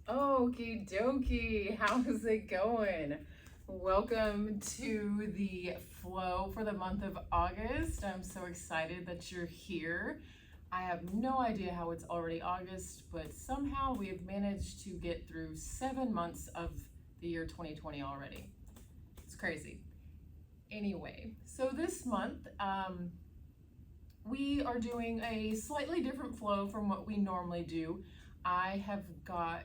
Okie dokie, how's it going? Welcome to the flow for the month of August. I'm so excited that you're here. I have no idea how it's already August, but somehow we have managed to get through 7 months of the year 2020 already. It's crazy. Anyway, so this month, we are doing a slightly different flow from what we normally do. I have got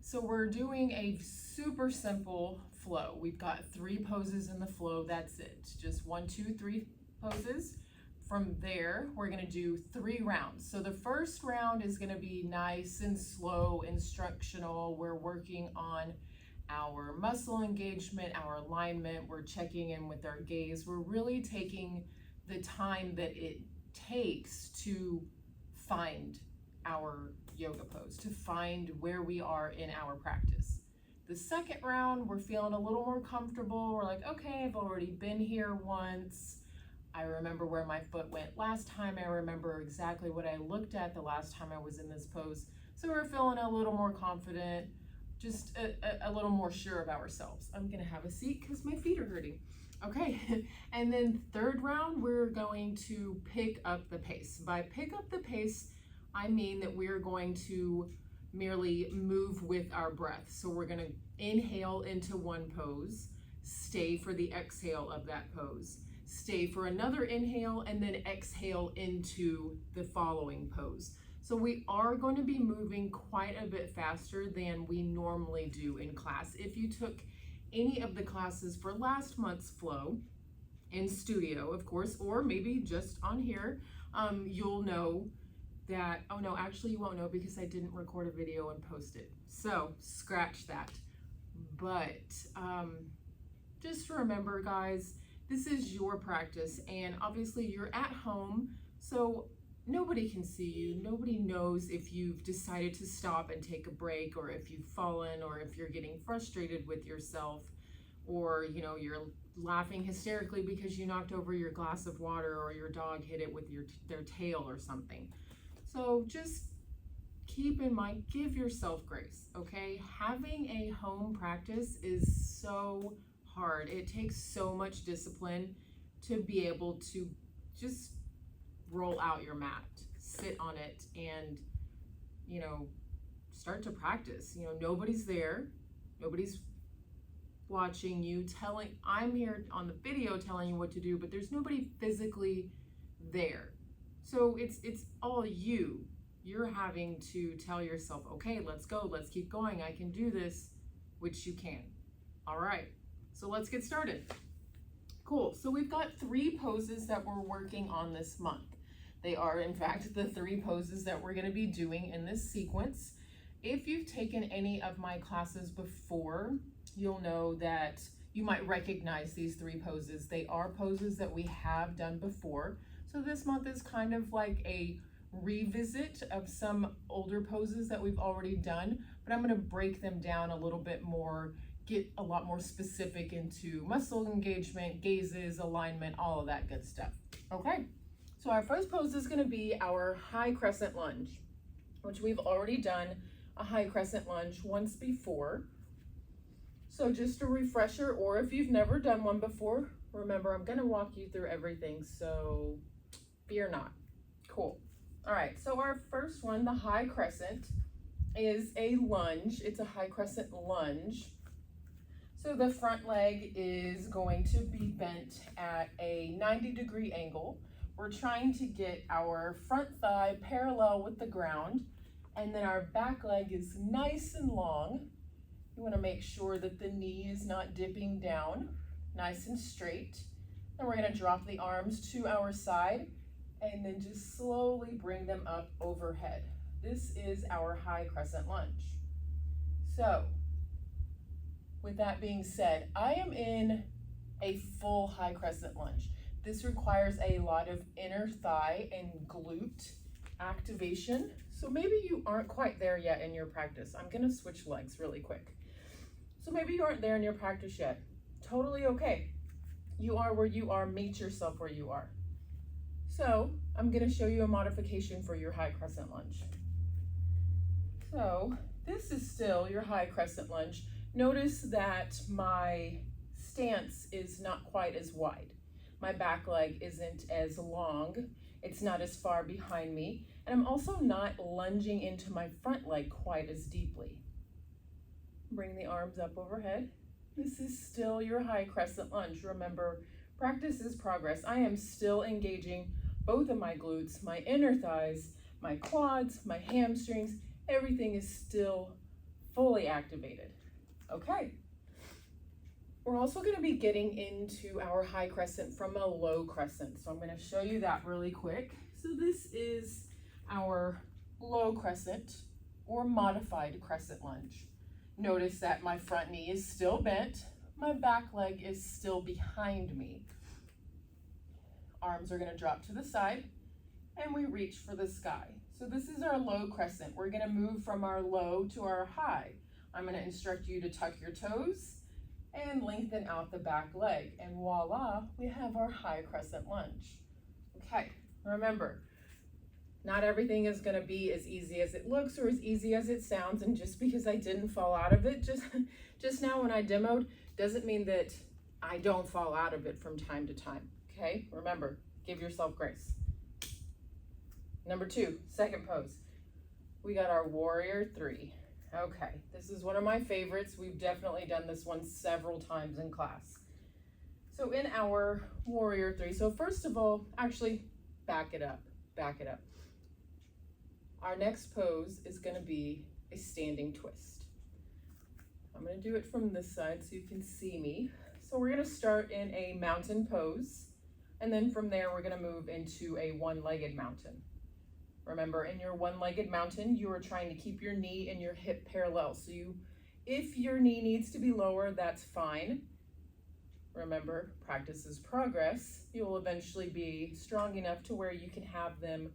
so we're doing a super simple flow. We've got 3 poses in the flow, that's it. Just 1, 2, 3 poses. From there, we're gonna do 3 rounds. So the first round is gonna be nice and slow, instructional. We're working on our muscle engagement, our alignment. We're checking in with our gaze. We're really taking the time that it takes to find our yoga pose, to find where we are in our practice. The second round, we're feeling a little more comfortable. We're like, okay, I've already been here once. I remember where my foot went last time. I remember exactly what I looked at the last time I was in this pose. So we're feeling a little more confident, just a little more sure of ourselves. I'm gonna have a seat because my feet are hurting. Okay, and then third round, we're going to pick up the pace. By pick up the pace, I mean that we're going to merely move with our breath. So we're gonna inhale into one pose, stay for the exhale of that pose, stay for another inhale, and then exhale into the following pose. So we are going to be moving quite a bit faster than we normally do in class. If you took any of the classes for last month's flow in studio, of course, or maybe just on here, you'll know that, oh no, actually you won't know because I didn't record a video and post it. So scratch that. But just remember, guys, this is your practice, and obviously you're at home, so nobody can see you. Nobody knows if you've decided to stop and take a break, or if you've fallen, or if you're getting frustrated with yourself, or you're laughing hysterically because you knocked over your glass of water, or your dog hit it with their tail or something. So just keep in mind, give yourself grace, okay? Having a home practice is so hard. It takes so much discipline to be able to just roll out your mat, sit on it, and start to practice. Nobody's there, nobody's watching you, I'm here on the video telling you what to do, but there's nobody physically there. So it's all you. You're having to tell yourself, okay, let's go, let's keep going, I can do this, which you can. All right, so let's get started. Cool, so we've got 3 poses that we're working on this month. They are, in fact, the 3 poses that we're gonna be doing in this sequence. If you've taken any of my classes before, you'll know that you might recognize these 3 poses. They are poses that we have done before. So this month is kind of like a revisit of some older poses that we've already done, but I'm gonna break them down a little bit more, get a lot more specific into muscle engagement, gazes, alignment, all of that good stuff. Okay, so our first pose is gonna be our high crescent lunge, which we've already done a high crescent lunge once before. So just a refresher, or if you've never done one before, remember, I'm gonna walk you through everything, so fear not. Cool. All right, so our first one, the high crescent, is a lunge. It's a high crescent lunge. So the front leg is going to be bent at a 90-degree angle. We're trying to get our front thigh parallel with the ground, and then our back leg is nice and long. You want to make sure that the knee is not dipping down, nice and straight. Then we're going to drop the arms to our side and then just slowly bring them up overhead. This is our high crescent lunge. So with that being said, I am in a full high crescent lunge. This requires a lot of inner thigh and glute activation. So maybe you aren't quite there yet in your practice. I'm gonna switch legs really quick. So maybe you aren't there in your practice yet. Totally okay. You are where you are, meet yourself where you are. So I'm gonna show you a modification for your high crescent lunge. So this is still your high crescent lunge. Notice that my stance is not quite as wide. My back leg isn't as long. It's not as far behind me. And I'm also not lunging into my front leg quite as deeply. Bring the arms up overhead. This is still your high crescent lunge. Remember, practice is progress. I am still engaging both of my glutes, my inner thighs, my quads, my hamstrings. Everything is still fully activated. Okay. We're also going to be getting into our high crescent from a low crescent. So I'm going to show you that really quick. So this is our low crescent or modified crescent lunge. Notice that my front knee is still bent. My back leg is still behind me. Arms are going to drop to the side and we reach for the sky. So this is our low crescent. We're going to move from our low to our high. I'm going to instruct you to tuck your toes and lengthen out the back leg. And voila, we have our high crescent lunge. Okay, remember, not everything is going to be as easy as it looks or as easy as it sounds. And just because I didn't fall out of it just now when I demoed, doesn't mean that I don't fall out of it from time to time. Okay, remember, give yourself grace. Number 2, second pose. We got our warrior 3. Okay, this is one of my favorites. We've definitely done this one several times in class. So in our warrior 3, so first of all, actually back it up. Our next pose is going to be a standing twist. I'm going to do it from this side so you can see me. So we're going to start in a mountain pose, and then from there we're going to move into a one-legged mountain. Remember, in your one-legged mountain, you are trying to keep your knee and your hip parallel. So if your knee needs to be lower, that's fine. Remember, practice is progress. You will eventually be strong enough to where you can have them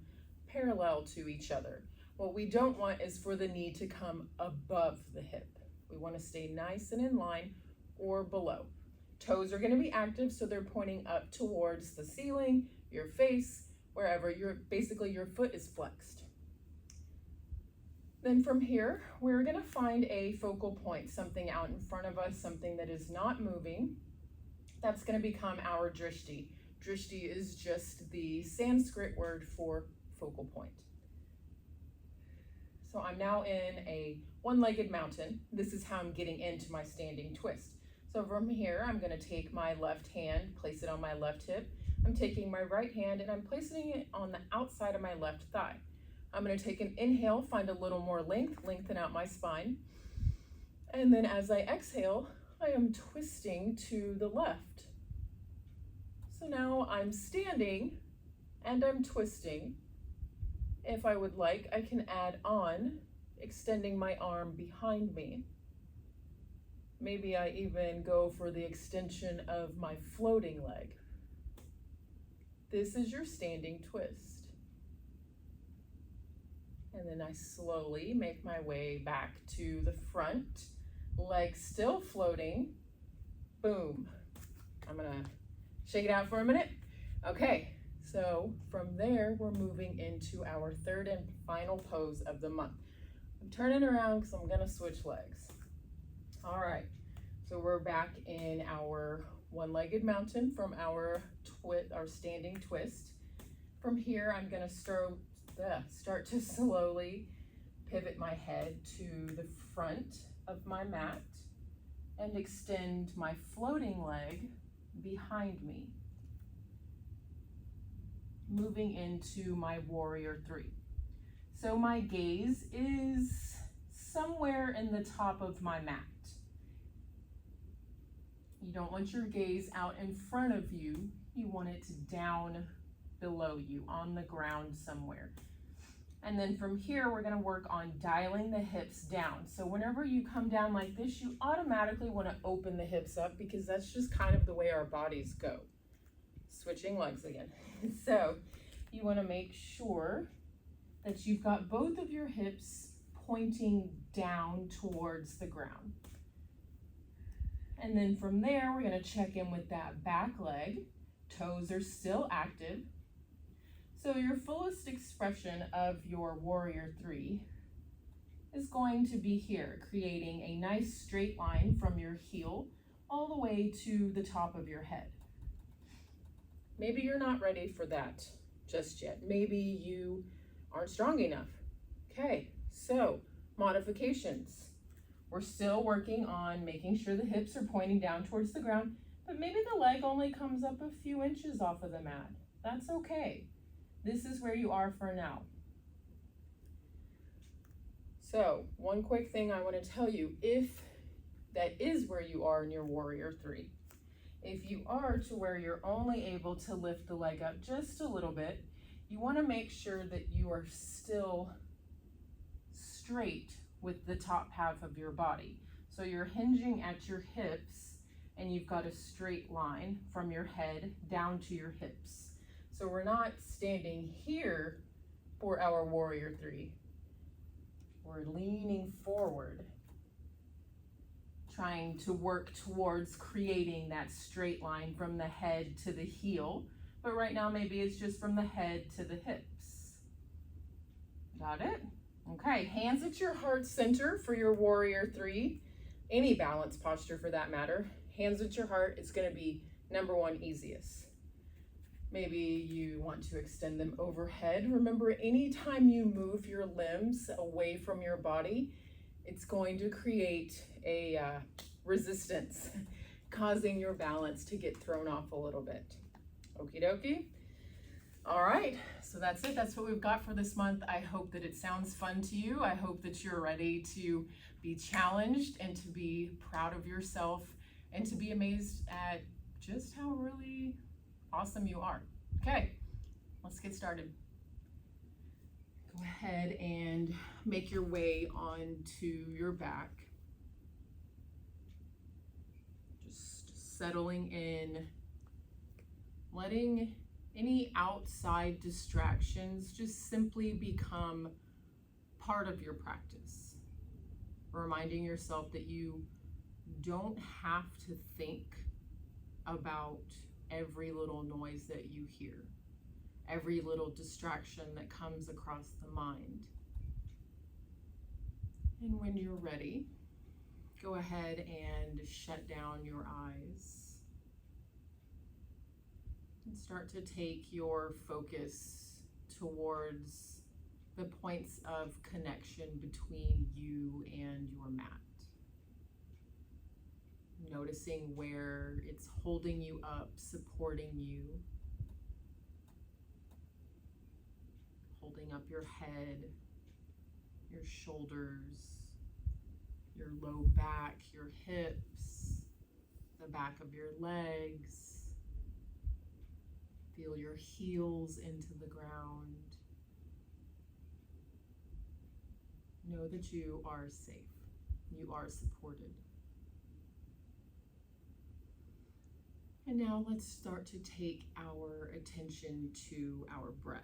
parallel to each other. What we don't want is for the knee to come above the hip. We want to stay nice and in line or below. Toes are going to be active, so they're pointing up towards the ceiling, your face, wherever basically your foot is flexed. Then from here, we're going to find a focal point, something out in front of us, something that is not moving. That's going to become our drishti. Drishti is just the Sanskrit word for focal point. So I'm now in a one-legged mountain. This is how I'm getting into my standing twist. So from here, I'm going to take my left hand, place it on my left hip. I'm taking my right hand and I'm placing it on the outside of my left thigh. I'm going to take an inhale, find a little more length, lengthen out my spine. And then as I exhale, I am twisting to the left. So now I'm standing and I'm twisting. If I would like, I can add on, extending my arm behind me. Maybe I even go for the extension of my floating leg. This is your standing twist. And then I slowly make my way back to the front, legs still floating. Boom. I'm gonna shake it out for a minute. Okay, so from there, we're moving into our third and final pose of the month. I'm turning around because I'm gonna switch legs. All right, so we're back in our one-legged mountain from our standing twist. From here, I'm gonna start to slowly pivot my head to the front of my mat and extend my floating leg behind me, moving into my warrior 3. So my gaze is somewhere in the top of my mat. You don't want your gaze out in front of you. You want it down below you on the ground somewhere. And then from here, we're going to work on dialing the hips down. So whenever you come down like this, you automatically want to open the hips up because that's just kind of the way our bodies go. Switching legs again. So you want to make sure that you've got both of your hips pointing down towards the ground. And then from there, we're going to check in with that back leg. Toes are still active. So your fullest expression of your warrior 3 is going to be here, creating a nice straight line from your heel all the way to the top of your head. Maybe you're not ready for that just yet. Maybe you aren't strong enough. Okay, so modifications. We're still working on making sure the hips are pointing down towards the ground, but maybe the leg only comes up a few inches off of the mat. That's okay. This is where you are for now. So, one quick thing I want to tell you, if that is where you are in your Warrior 3, if you are to where you're only able to lift the leg up just a little bit, you want to make sure that you are still straight with the top half of your body. So you're hinging at your hips and you've got a straight line from your head down to your hips. So we're not standing here for our Warrior 3. We're leaning forward, trying to work towards creating that straight line from the head to the heel. But right now, maybe it's just from the head to the hips. Got it? Okay, hands at your heart center for your Warrior 3. Any balance posture for that matter. Hands at your heart is going to be number one easiest. Maybe you want to extend them overhead. Remember, anytime you move your limbs away from your body, it's going to create a resistance, causing your balance to get thrown off a little bit. Okie dokie. All right, so that's it. That's what we've got for this month. I hope that it sounds fun to you. I hope that you're ready to be challenged and to be proud of yourself and to be amazed at just how really awesome you are. Okay, let's get started. Go ahead and make your way onto your back. Just settling in, letting any outside distractions just simply become part of your practice. Reminding yourself that you don't have to think about every little noise that you hear, every little distraction that comes across the mind. And when you're ready, go ahead and shut down your eyes and start to take your focus towards the points of connection between you and your mat. Noticing where it's holding you up, supporting you, holding up your head, your shoulders, your low back, your hips, the back of your legs. Feel your heels into the ground. Know that you are safe. You are supported. And now let's start to take our attention to our breath.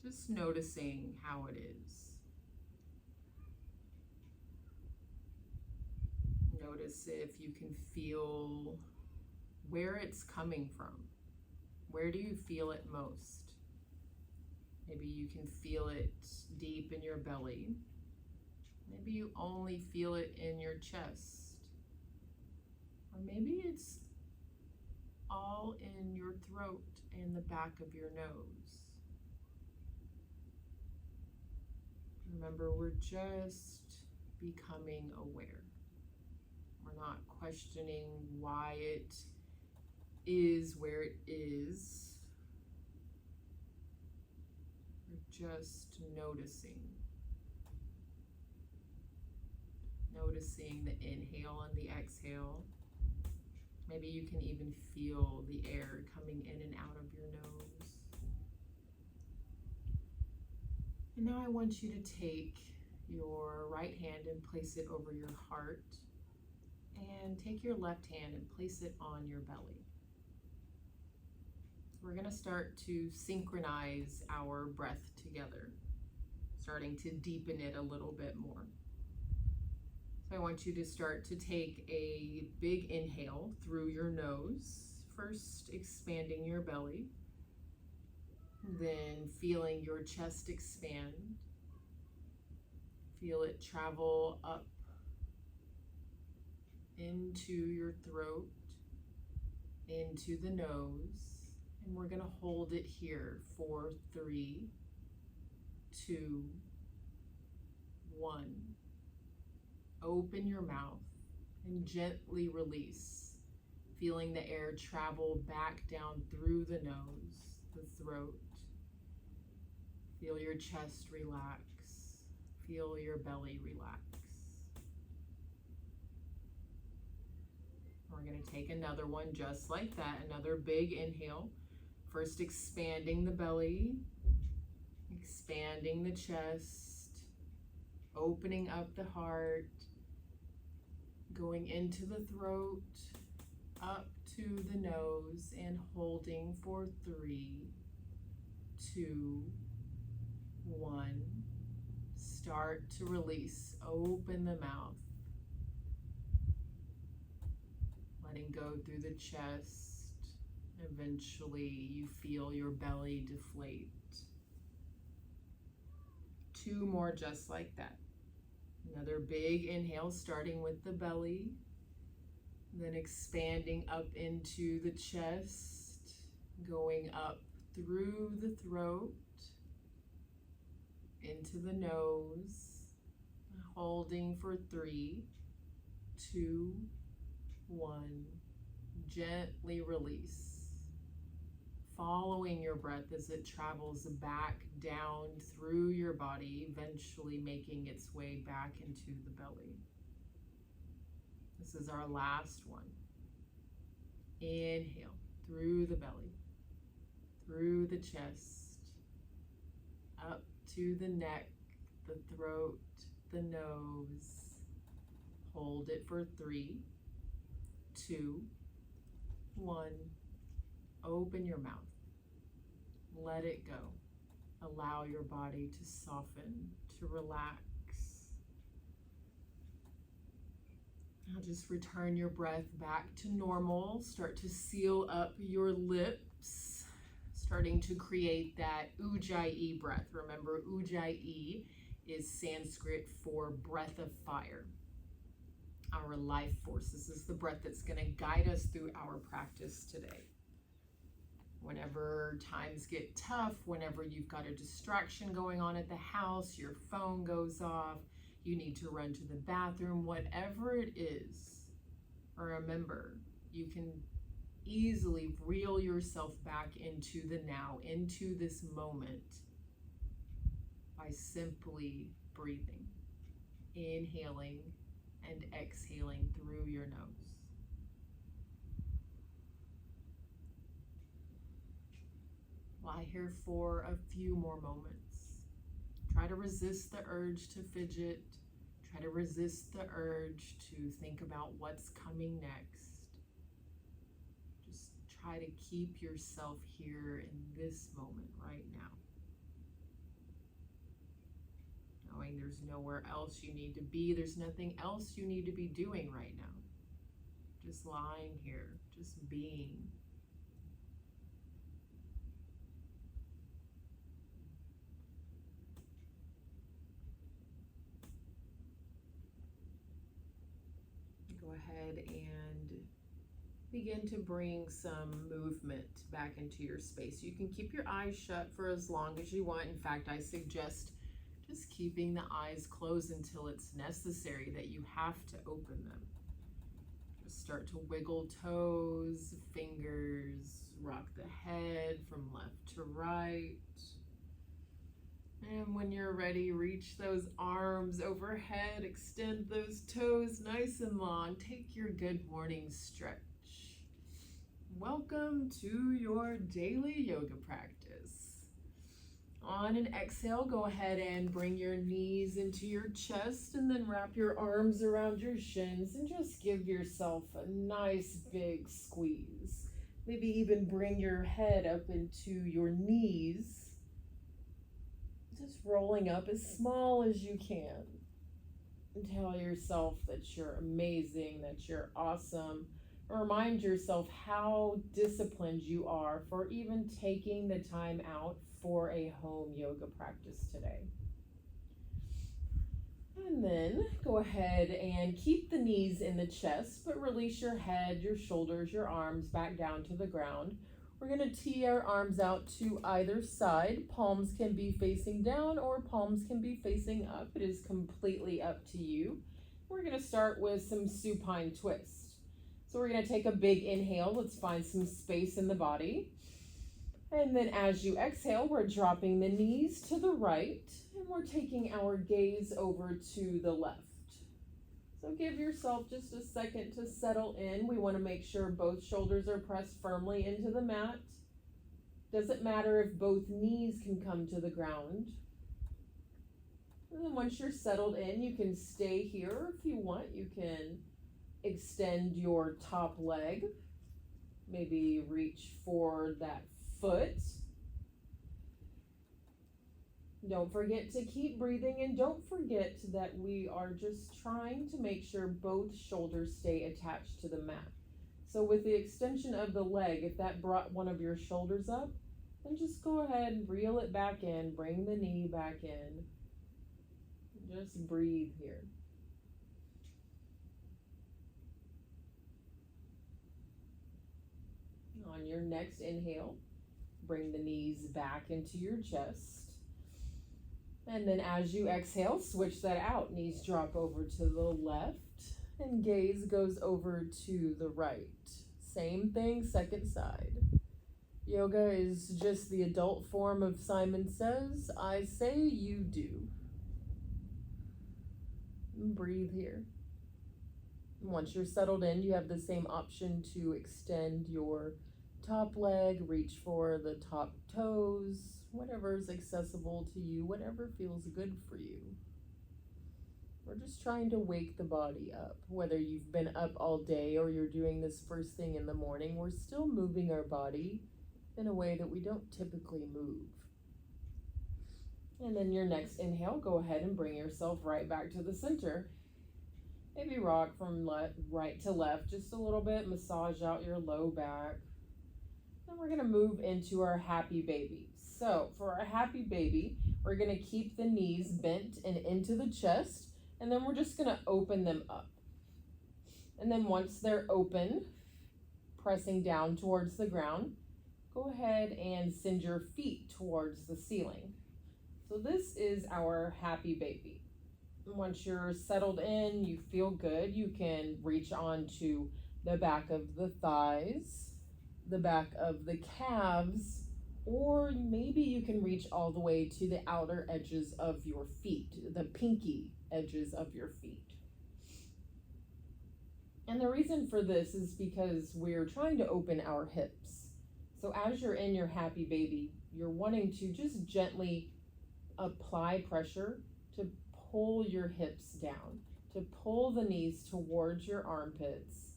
Just noticing how it is. Notice if you can feel where it's coming from. Where do you feel it most? Maybe you can feel it deep in your belly. Maybe you only feel it in your chest. Or maybe it's all in your throat and the back of your nose. Remember, we're just becoming aware. We're not questioning why it is where it is. We're just noticing. Noticing the inhale and the exhale. Maybe you can even feel the air coming in and out of your nose. And now I want you to take your right hand and place it over your heart, and take your left hand and place it on your belly. We're going to start to synchronize our breath together, starting to deepen it a little bit more. So I want you to start to take a big inhale through your nose, first expanding your belly, then feeling your chest expand, Feel it travel up into your throat, into the nose, and we're going to hold it here for 3, 2, 1. Open your mouth and gently release, feeling the air travel back down through the nose, the throat. Feel your chest relax. Feel your belly relax. We're going to take another one just like that. Another big inhale. First, expanding the belly, expanding the chest, opening up the heart, going into the throat, up to the nose, and holding for 3, 2, 1. Start to release. Open the mouth. Letting go through the chest. Eventually, you feel your belly deflate. 2 more just like that. Another big inhale, starting with the belly, then expanding up into the chest, going up through the throat, into the nose, holding for 3, 2, 1. Gently release, following your breath as it travels back down through your body, eventually making its way back into the belly. This is our last one. Inhale through the belly, through the chest, up to the neck, the throat, the nose. Hold it for 3, 2, 1. Open your mouth. Let it go. Allow your body to soften, to relax. Now just return your breath back to normal. Start to seal up your lips, starting to create that ujjayi breath. Remember, ujjayi is Sanskrit for breath of fire, our life force. This is the breath that's going to guide us through our practice today. Whenever times get tough, whenever you've got a distraction going on at the house, your phone goes off, you need to run to the bathroom, whatever it is, remember, you can easily reel yourself back into the now, into this moment, by simply breathing, inhaling and exhaling through your nose. Lie here for a few more moments. Try to resist the urge to fidget. Try to resist the urge to think about what's coming next. Just try to keep yourself here in this moment right now. Knowing there's nowhere else you need to be. There's nothing else you need to be doing right now. Just lying here, just being. Go ahead and begin to bring some movement back into your space. You can keep your eyes shut for as long as you want. In fact, I suggest just keeping the eyes closed until it's necessary that you have to open them. Just start to wiggle toes, fingers, rock the head from left to right. And when you're ready, reach those arms overhead, extend those toes nice and long. Take your good morning stretch. Welcome to your daily yoga practice. On an exhale, go ahead and bring your knees into your chest and then wrap your arms around your shins and just give yourself a nice big squeeze. Maybe even bring your head up into your knees. Just rolling up as small as you can. And tell yourself that you're amazing, that you're awesome. Remind yourself how disciplined you are for even taking the time out for a home yoga practice today. And then go ahead and keep the knees in the chest, but release your head, your shoulders, your arms back down to the ground. We're going to tee our arms out to either side. Palms can be facing down or palms can be facing up. It is completely up to you. We're going to start with some supine twist. So we're going to take a big inhale. Let's find some space in the body. And then as you exhale, we're dropping the knees to the right and we're taking our gaze over to the left. So give yourself just a second to settle in. We want to make sure both shoulders are pressed firmly into the mat. Doesn't matter if both knees can come to the ground. And then once you're settled in, you can stay here. If you want, you can extend your top leg. Maybe reach for that foot. Don't forget to keep breathing, and don't forget that we are just trying to make sure both shoulders stay attached to the mat. So with the extension of the leg, if that brought one of your shoulders up, then just go ahead and reel it back in, bring the knee back in. Just breathe here. On your next inhale, bring the knees back into your chest. And then as you exhale, switch that out. Knees drop over to the left and gaze goes over to the right. Same thing, second side. Yoga is just the adult form of Simon Says, I say, you do. And breathe here. Once you're settled in, you have the same option to extend your top leg, reach for the top toes, whatever is accessible to you, whatever feels good for you. We're just trying to wake the body up. Whether you've been up all day or you're doing this first thing in the morning, we're still moving our body in a way that we don't typically move. And then your next inhale, go ahead and bring yourself right back to the center. Maybe rock from right to left just a little bit, massage out your low back. Then we're going to move into our happy baby. So for our happy baby, we're going to keep the knees bent and into the chest, and then we're just going to open them up. And then once they're open, pressing down towards the ground, go ahead and send your feet towards the ceiling. So this is our happy baby. Once you're settled in, you feel good, you can reach onto the back of the thighs, the back of the calves, or maybe you can reach all the way to the outer edges of your feet, the pinky edges of your feet. And the reason for this is because we're trying to open our hips. So as you're in your happy baby, you're wanting to just gently apply pressure to pull your hips down, to pull the knees towards your armpits,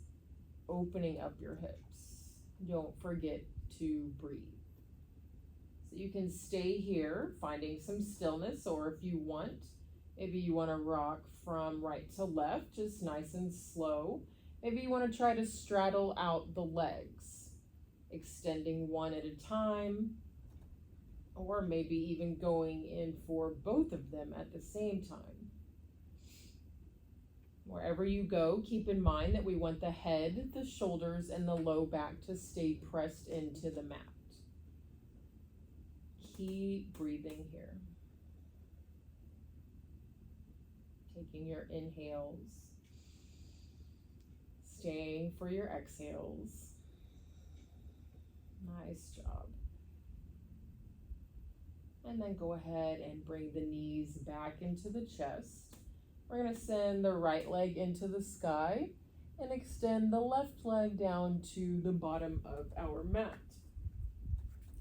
opening up your hips. Don't forget to breathe. So you can stay here, finding some stillness, or if you want, maybe you want to rock from right to left, just nice and slow. Maybe you want to try to straddle out the legs, extending one at a time, or maybe even going in for both of them at the same time. Wherever you go, keep in mind that we want the head, the shoulders, and the low back to stay pressed into the mat. Keep breathing here. Taking your inhales, staying for your exhales. Nice job. And then go ahead and bring the knees back into the chest. We're going to send the right leg into the sky and extend the left leg down to the bottom of our mat.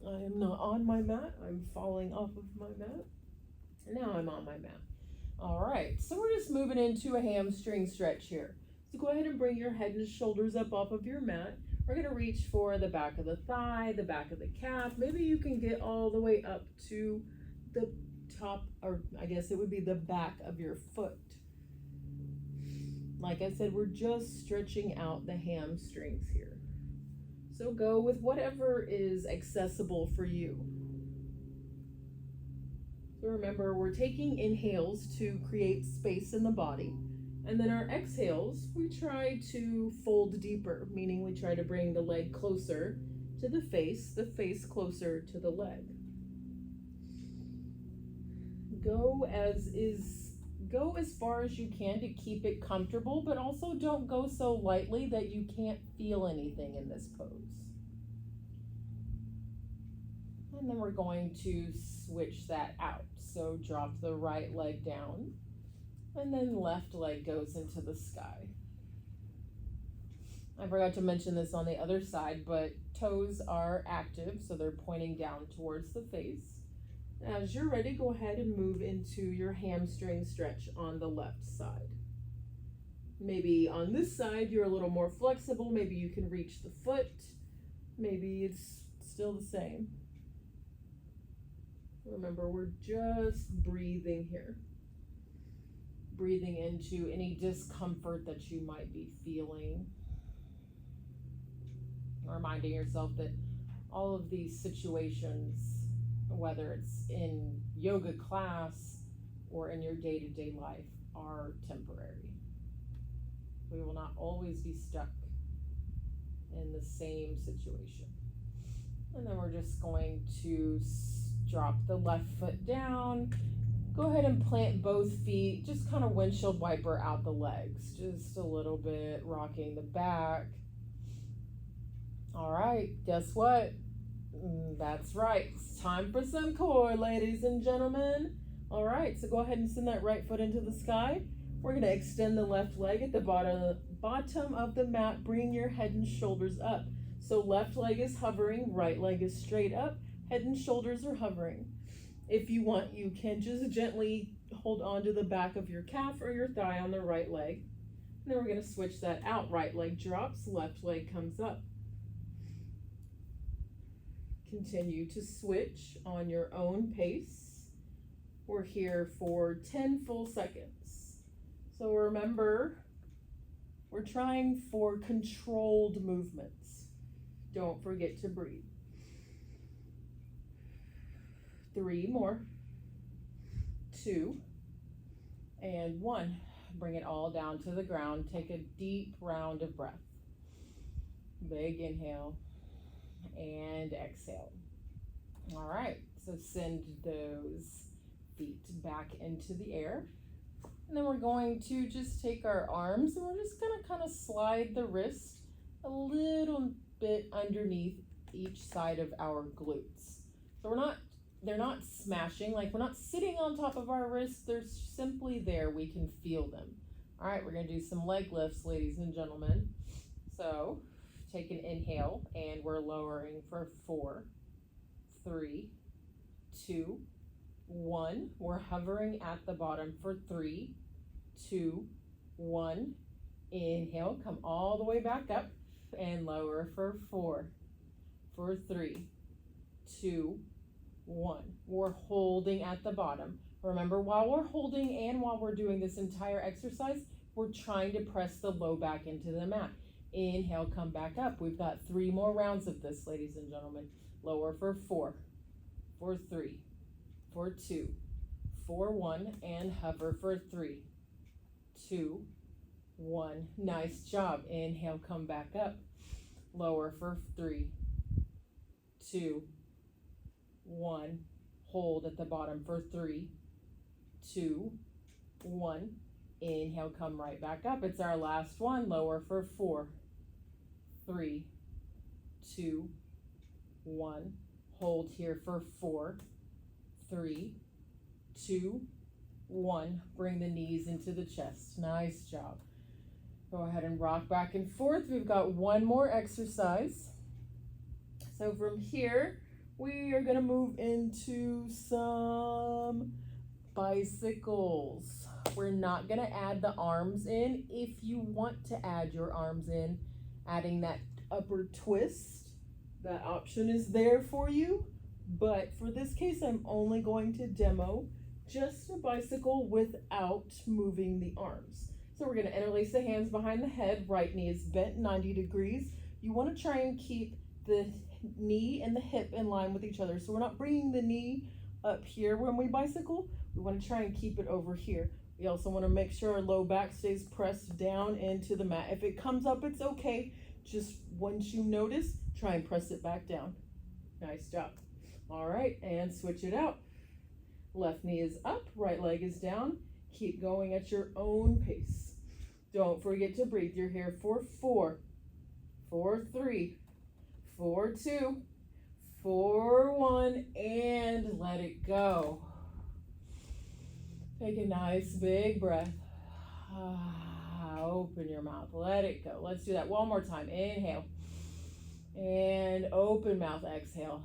I am not on my mat. I'm falling off of my mat. Now I'm on my mat. All right, so we're just moving into a hamstring stretch here. So go ahead and bring your head and shoulders up off of your mat. We're going to reach for the back of the thigh, the back of the calf. Maybe you can get all the way up to the top, or I guess it would be the back of your foot. Like I said, we're just stretching out the hamstrings here. So go with whatever is accessible for you. So remember, we're taking inhales to create space in the body. And then our exhales, we try to fold deeper, meaning we try to bring the leg closer to the face closer to the leg. Go as far as you can to keep it comfortable, but also don't go so lightly that you can't feel anything in this pose. And then we're going to switch that out. So drop the right leg down, and then left leg goes into the sky. I forgot to mention this on the other side, but toes are active, so they're pointing down towards the face. As you're ready, go ahead and move into your hamstring stretch on the left side. Maybe on this side, you're a little more flexible. Maybe you can reach the foot. Maybe it's still the same. Remember, we're just breathing here. Breathing into any discomfort that you might be feeling. Reminding yourself that all of these situations, whether it's in yoga class or in your day-to-day life, are temporary. We will not always be stuck in the same situation. And then we're just going to drop the left foot down. Go ahead and plant both feet. Just kind of windshield wiper out the legs. Just a little bit, rocking the back. All right, guess what? That's right. It's time for some core, ladies and gentlemen. All right, so go ahead and send that right foot into the sky. We're going to extend the left leg at the bottom of the mat. Bring your head and shoulders up. So left leg is hovering, right leg is straight up, head and shoulders are hovering. If you want, you can just gently hold on to the back of your calf or your thigh on the right leg. And then we're going to switch that out. Right leg drops, left leg comes up. Continue to switch on your own pace. We're here for 10 full seconds. So remember, we're trying for controlled movements. Don't forget to breathe. 3 more. 2 and 1. Bring it all down to the ground. Take a deep round of breath. Big inhale and exhale. All right, so send those feet back into the air. And then we're going to just take our arms and we're just gonna kind of slide the wrist a little bit underneath each side of our glutes. So they're not smashing, like we're not sitting on top of our wrists, they're simply there, we can feel them. All right, we're gonna do some leg lifts, ladies and gentlemen. So take an inhale and we're lowering for 4, 3, 2, 1. We're hovering at the bottom for 3, 2, 1. Inhale, come all the way back up and lower for 4, for 3, 2, 1. We're holding at the bottom. Remember, while we're holding and while we're doing this entire exercise, we're trying to press the low back into the mat. Inhale, come back up. We've got 3 more rounds of this, ladies and gentlemen. Lower for 4, for 3, for 2, for 1, and hover for 3, 2, 1. Nice job. Inhale, come back up. Lower for 3, 2, 1. Hold at the bottom for 3, 2, 1. Inhale, come right back up. It's our last one. Lower for 4, 3, 2, 1. Hold here for 4, 3, 2, 1. Bring the knees into the chest. Nice job. Go ahead and rock back and forth. We've got one more exercise. So from here, we are going to move into some bicycles. We're not going to add the arms in. If you want to add your arms in, adding that upper twist, that option is there for you. But for this case, I'm only going to demo just a bicycle without moving the arms. So we're going to interlace the hands behind the head. Right knee is bent 90 degrees. You want to try and keep the knee and the hip in line with each other. So we're not bringing the knee up here when we bicycle. We want to try and keep it over here. We also want to make sure our low back stays pressed down into the mat. If it comes up, it's okay. Just once you notice, try and press it back down. Nice job. All right, and switch it out. Left knee is up, right leg is down. Keep going at your own pace. Don't forget to breathe. You're here for 4, 4, 3, 4, 2, 4, 1, and let it go. Take a nice big breath. Open your mouth. Let it go. Let's do that one more time. Inhale. And open mouth. Exhale.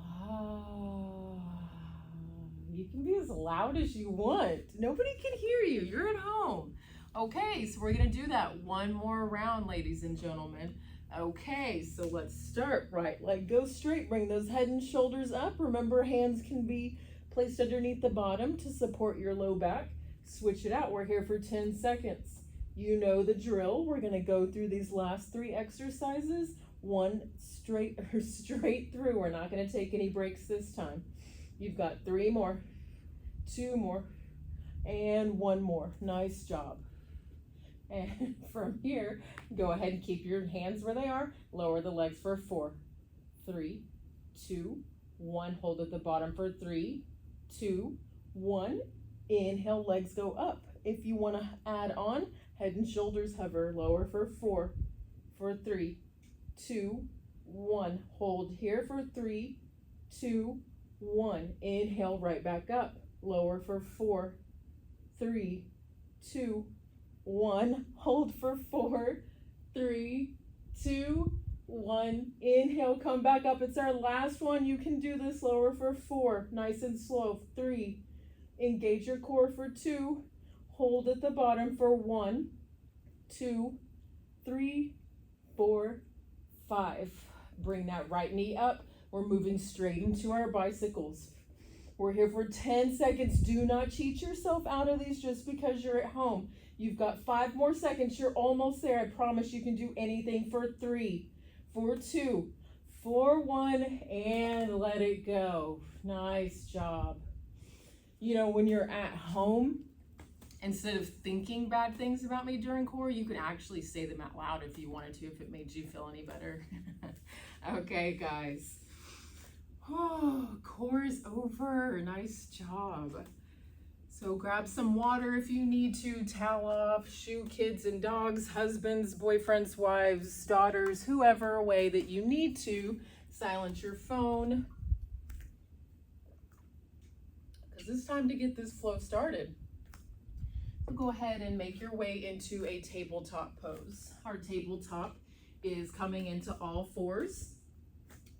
You can be as loud as you want. Nobody can hear you. You're at home. Okay, so we're going to do that one more round, ladies and gentlemen. Okay, so let's start. Right leg goes straight. Bring those head and shoulders up. Remember, hands can be placed underneath the bottom to support your low back. Switch it out. We're here for 10 seconds. You know the drill. We're going to go through these last 3 exercises, one straight through. We're not going to take any breaks this time. You've got 3 more, 2 more, and 1 more. Nice job. And from here, go ahead and keep your hands where they are. Lower the legs for 4, 3, 2, 1. Hold at the bottom for 3, 2, 1. Inhale, legs go up. If you want to add on, head and shoulders hover. Lower for 4, for 3, 2, 1. Hold here for 3, 2, 1. Inhale, right back up. Lower for 4, 3, 2, 1. Hold for 4, 3, 2, 1. Inhale, come back up. It's our last one. You can do this. Lower for 4. Nice and slow. 3. Engage your core for 2. Hold at the bottom for 1, 2, 3, 4, 5. Bring that right knee up. We're moving straight into our bicycles. We're here for 10 seconds. Do not cheat yourself out of these just because you're at home. You've got 5 more seconds. You're almost there. I promise you can do anything for 3, for 2, for 1, and let it go. Nice job. You know, when you're at home, instead of thinking bad things about me during core, you can actually say them out loud if you wanted to, if it made you feel any better. Okay, guys. Oh, core is over. Nice job. So grab some water if you need to, towel off, shoo kids and dogs, husbands, boyfriends, wives, daughters, whoever away that you need to. Silence your phone. Because it's time to get this flow started. So go ahead and make your way into a tabletop pose. Our tabletop is coming into all 4s.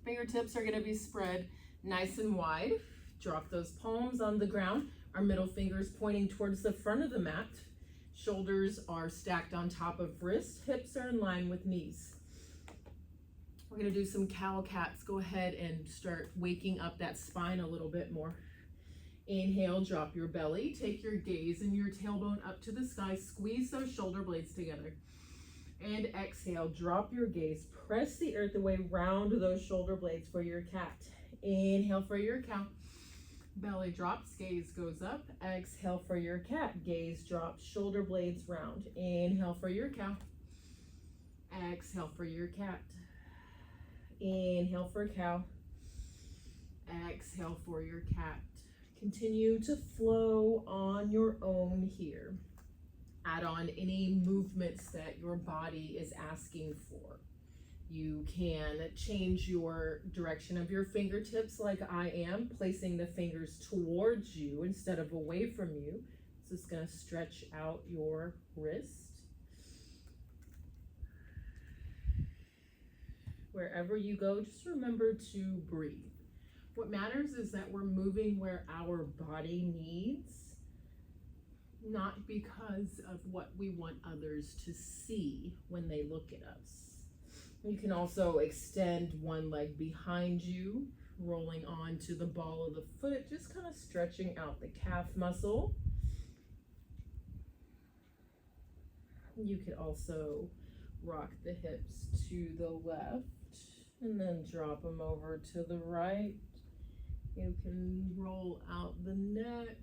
Fingertips are going to be spread nice and wide. Drop those palms on the ground. Our middle fingers pointing towards the front of the mat. Shoulders are stacked on top of wrists. Hips are in line with knees. We're going to do some cow cats. Go ahead and start waking up that spine a little bit more. Inhale, drop your belly. Take your gaze and your tailbone up to the sky. Squeeze those shoulder blades together. And exhale, drop your gaze. Press the earth away, round those shoulder blades for your cat. Inhale for your cow. Belly drops, gaze goes up. Exhale for your cat. Gaze drops, shoulder blades round. Inhale for your cow. Exhale for your cat. Inhale for cow. Exhale for your cat. Continue to flow on your own here. Add on any movements that your body is asking for. You can change your direction of your fingertips like I am, placing the fingers towards you instead of away from you. So it's going to stretch out your wrist. Wherever you go, just remember to breathe. What matters is that we're moving where our body needs, not because of what we want others to see when they look at us. You can also extend one leg behind you, rolling onto the ball of the foot, just kind of stretching out the calf muscle. You could also rock the hips to the left and then drop them over to the right. You can roll out the neck,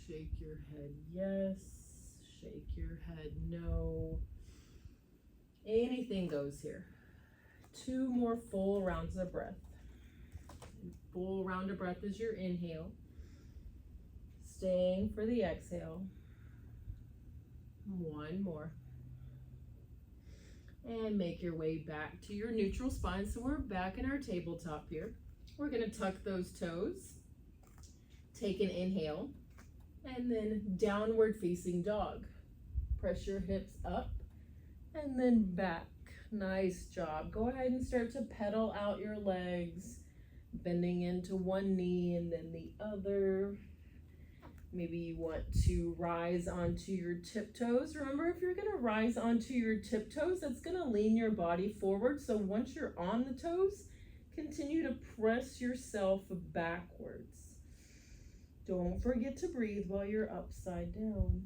shake your head yes, shake your head no. Anything goes here. 2 more full rounds of breath. Full round of breath is your inhale. Staying for the exhale. 1 more. And make your way back to your neutral spine. So we're back in our tabletop here. We're going to tuck those toes. Take an inhale. And then downward facing dog. Press your hips up and then back. Nice job. Go ahead and start to pedal out your legs, bending into one knee and then the other. Maybe you want to rise onto your tiptoes. Remember, if you're going to rise onto your tiptoes, that's going to lean your body forward. So once you're on the toes, continue to press yourself backwards. Don't forget to breathe while you're upside down.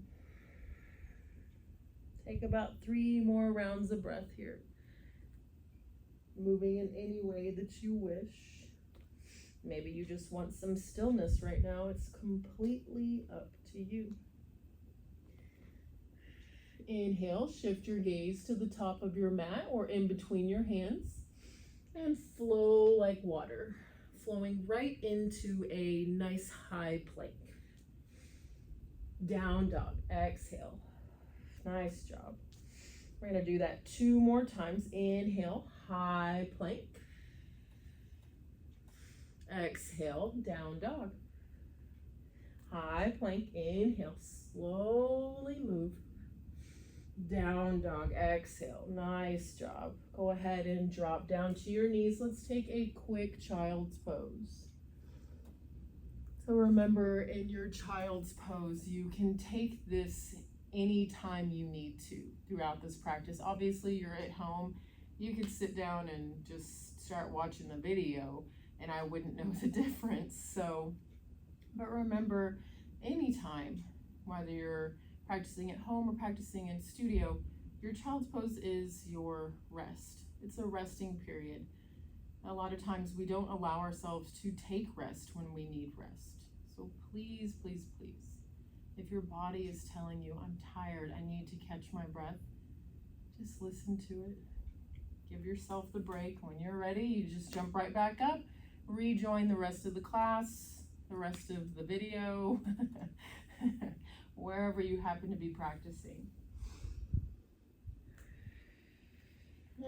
Take about 3 more rounds of breath here. Moving in any way that you wish. Maybe you just want some stillness right now. It's completely up to you. Inhale, shift your gaze to the top of your mat or in between your hands and flow like water, flowing right into a nice high plank. Down dog, exhale. Nice job. We're going to do that 2 more times. Inhale, high plank. Exhale, down dog. High plank, inhale, slowly move. Down dog, exhale. Nice job. Go ahead and drop down to your knees. Let's take a quick child's pose. So remember, in your child's pose, you can take this anytime you need to throughout this practice. Obviously, you're at home. You could sit down and just start watching the video and I wouldn't know the difference. So, but remember, anytime, whether you're practicing at home or practicing in studio, your child's pose is your rest. It's a resting period. A lot of times we don't allow ourselves to take rest when we need rest. So please, please, please, if your body is telling you, I'm tired, I need to catch my breath, just listen to it. Give yourself the break. When you're ready, you just jump right back up, rejoin the rest of the class, the rest of the video, wherever you happen to be practicing.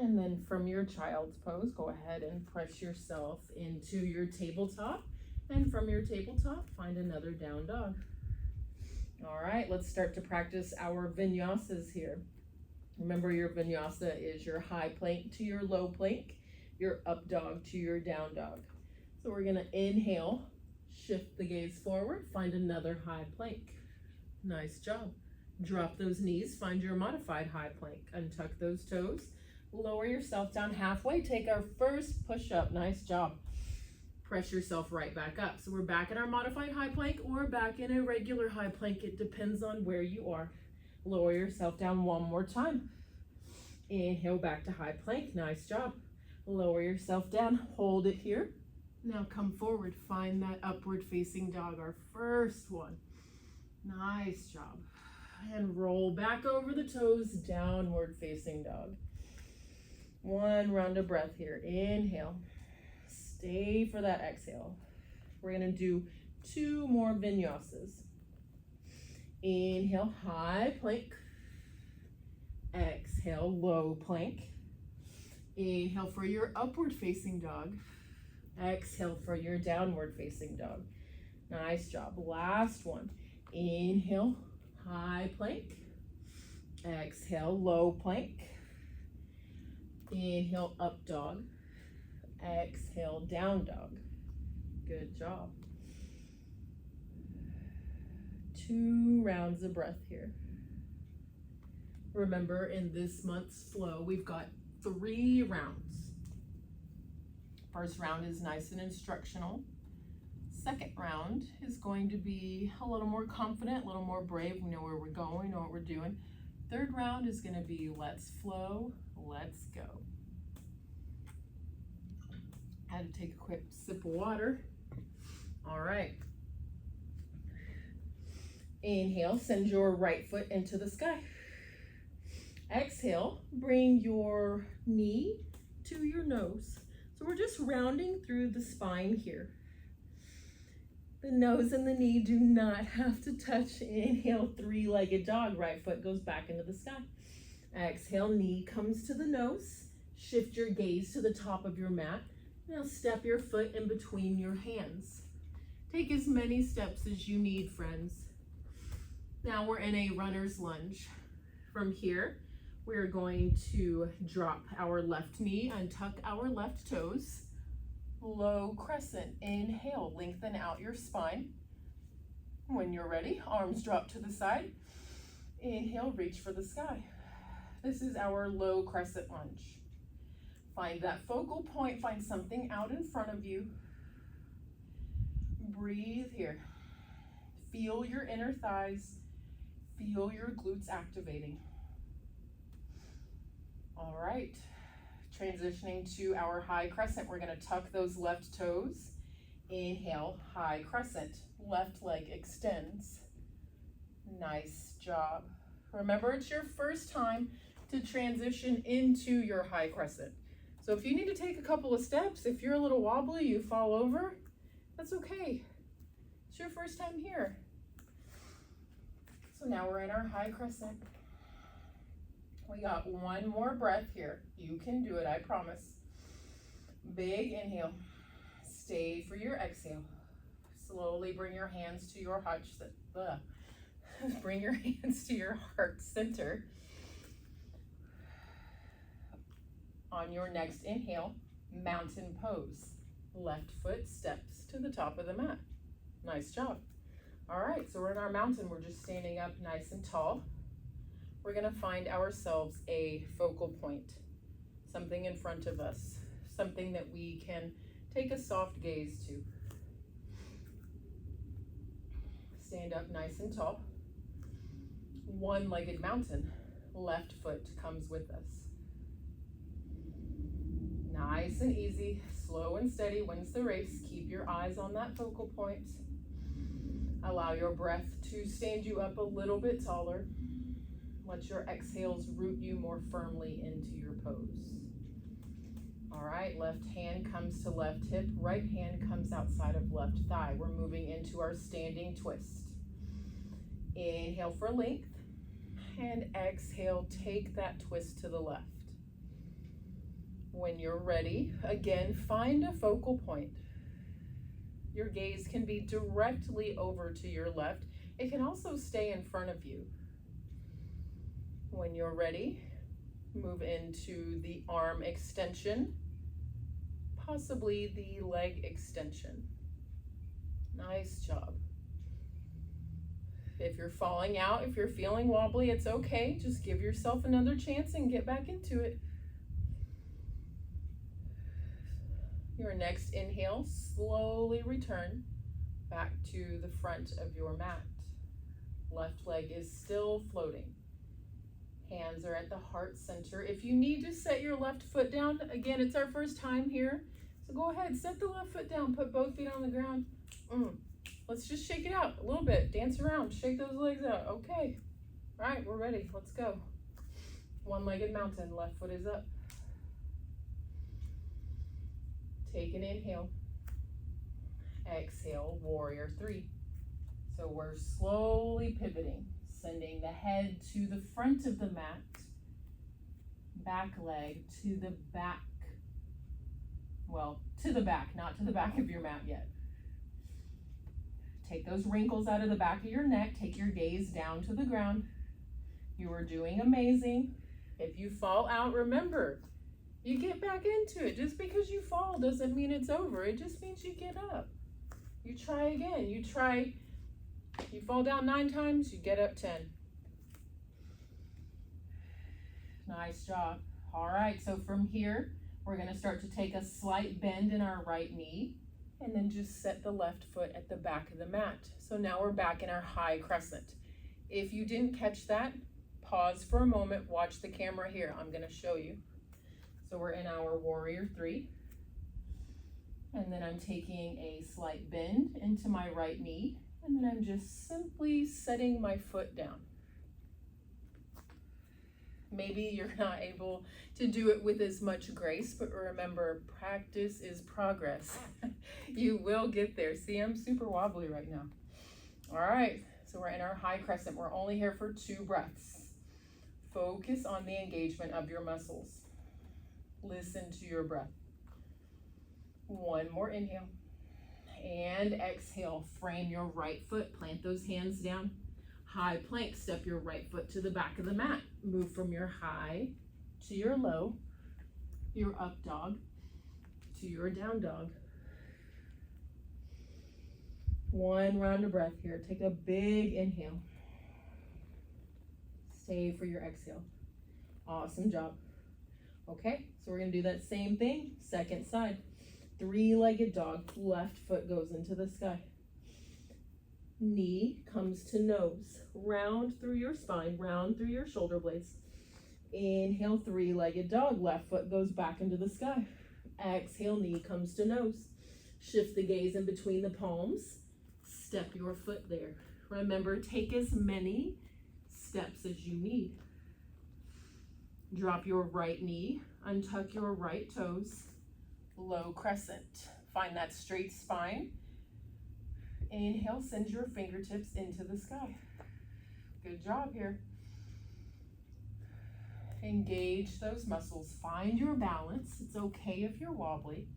And then from your child's pose, go ahead and press yourself into your tabletop. And from your tabletop, find another down dog. All right, let's start to practice our vinyasas here. Remember, your vinyasa is your high plank to your low plank, your up dog to your down dog. So we're gonna inhale, shift the gaze forward, find another high plank. Nice job. Drop those knees, find your modified high plank. Untuck those toes, lower yourself down halfway, take our first push-up. Nice job. Press yourself right back up. So we're back in our modified high plank or back in a regular high plank. It depends on where you are. Lower yourself down one more time. Inhale back to high plank. Nice job. Lower yourself down. Hold it here. Now come forward. Find that upward facing dog, our first one. Nice job. And roll back over the toes, downward facing dog. 1 round of breath here. Inhale. Stay for that exhale. We're gonna do 2 more vinyasas. Inhale, high plank. Exhale, low plank. Inhale for your upward facing dog. Exhale for your downward facing dog. Nice job. Last one. Inhale, high plank. Exhale, low plank. Inhale, up dog. Exhale, down dog. Good job. 2 rounds of breath here. Remember, in this month's flow, we've got 3 rounds. First round is nice and instructional. Second round is going to be a little more confident, a little more brave. We know where we're going, know what we're doing. Third round is going to be let's flow, let's go. I had to take a quick sip of water. All right. Inhale, send your right foot into the sky. Exhale, bring your knee to your nose. So we're just rounding through the spine here. The nose and the knee do not have to touch. Inhale, three-legged dog. Right foot goes back into the sky. Exhale, knee comes to the nose. Shift your gaze to the top of your mat. Now step your foot in between your hands. Take as many steps as you need, friends. Now we're in a runner's lunge. From here, we're going to drop our left knee and tuck our left toes. Low crescent. Inhale, lengthen out your spine. When you're ready, arms drop to the side. Inhale, reach for the sky. This is our low crescent lunge. Find that focal point, find something out in front of you. Breathe here. Feel your inner thighs. Feel your glutes activating. All right, transitioning to our high crescent. We're gonna tuck those left toes. Inhale, high crescent. Left leg extends. Nice job. Remember, it's your first time to transition into your high crescent. So if you need to take a couple of steps, if you're a little wobbly, you fall over, that's okay. It's your first time here. So now we're in our high crescent. We got one more breath here. You can do it, I promise. Big inhale. Stay for your exhale. Slowly bring your hands to your heart. Bring your hands to your heart center. On your next inhale, mountain pose. Left foot steps to the top of the mat. Nice job. All right, so we're in our mountain. We're just standing up nice and tall. We're gonna find ourselves a focal point, something in front of us, something that we can take a soft gaze to. Stand up nice and tall. One-legged mountain. Left foot comes with us. Nice and easy, slow and steady wins the race. Keep your eyes on that focal point. Allow your breath to stand you up a little bit taller. Let your exhales root you more firmly into your pose. All right, left hand comes to left hip, right hand comes outside of left thigh. We're moving into our standing twist. Inhale for length, and exhale, take that twist to the left. When you're ready, again, find a focal point. Your gaze can be directly over to your left. It can also stay in front of you. When you're ready, move into the arm extension, possibly the leg extension. Nice job. If you're falling out, if you're feeling wobbly, it's okay. Just give yourself another chance and get back into it. Your next inhale, slowly return back to the front of your mat. Left leg is still floating. Hands are at the heart center. If you need to set your left foot down, again, it's our first time here. So go ahead, set the left foot down, put both feet on the ground. Let's just shake it out a little bit. Dance around, shake those legs out. Okay. All right, we're ready. Let's go. One-legged mountain, left foot is up. Take an inhale. Exhale, warrior three. So we're slowly pivoting, sending the head to the front of the mat, back leg to the back. Well, to the back, not to the back of your mat yet. Take those wrinkles out of the back of your neck. Take your gaze down to the ground. You are doing amazing. If you fall out, remember, you get back into it. Just because you fall doesn't mean it's over. It just means you get up. You try again. You fall down 9 times, you get up 10. Nice job. All right, so from here, we're gonna start to take a slight bend in our right knee and then just set the left foot at the back of the mat. So now we're back in our high crescent. If you didn't catch that, pause for a moment, watch the camera here. I'm gonna show you. So we're in our warrior three. And then I'm taking a slight bend into my right knee, and then I'm just simply setting my foot down. Maybe you're not able to do it with as much grace, but remember, practice is progress. You will get there. See, I'm super wobbly right now. All right, so we're in our high crescent. We're only here for 2 breaths. Focus on the engagement of your muscles. Listen to your breath. 1 more inhale. And exhale, frame your right foot. Plant those hands down. High plank, step your right foot to the back of the mat. Move from your high to your low, your up dog to your down dog. 1 round of breath here. Take a big inhale. Stay for your exhale. Awesome job. Okay, so we're gonna do that same thing, second side. 3-legged dog, left foot goes into the sky. Knee comes to nose, round through your spine, round through your shoulder blades. Inhale, 3-legged dog, left foot goes back into the sky. Exhale, knee comes to nose. Shift the gaze in between the palms. Step your foot there. Remember, take as many steps as you need. Drop your right knee, untuck your right toes, low crescent. Find that straight spine. Inhale, send your fingertips into the sky. Good job here. Engage those muscles. Find your balance. It's okay if you're wobbly.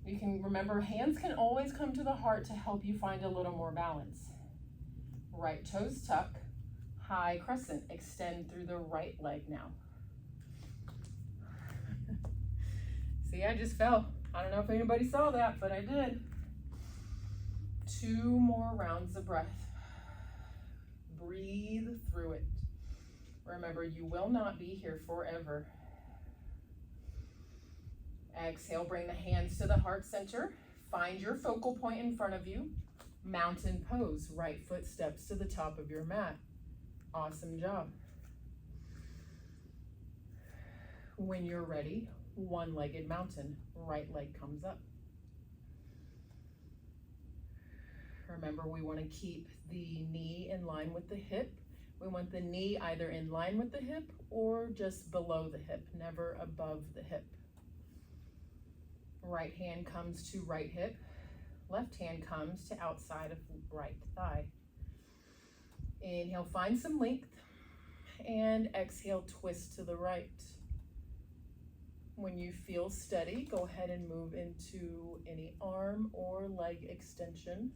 You can remember, hands can always come to the heart to help you find a little more balance. Right toes tuck, high crescent. Extend through the right leg now. See, I just fell. I don't know if anybody saw that, but I did. 2 more rounds of breath. Breathe through it. Remember, you will not be here forever. Exhale, bring the hands to the heart center. Find your focal point in front of you. Mountain pose. Right foot steps to the top of your mat. Awesome job. When you're ready, 1-legged mountain. Right leg comes up. Remember, we want to keep the knee in line with the hip. We want the knee either in line with the hip or just below the hip, never above the hip. Right hand comes to right hip. Left hand comes to outside of right thigh. Inhale, find some length. And exhale, twist to the right. When you feel steady, go ahead and move into any arm or leg extension.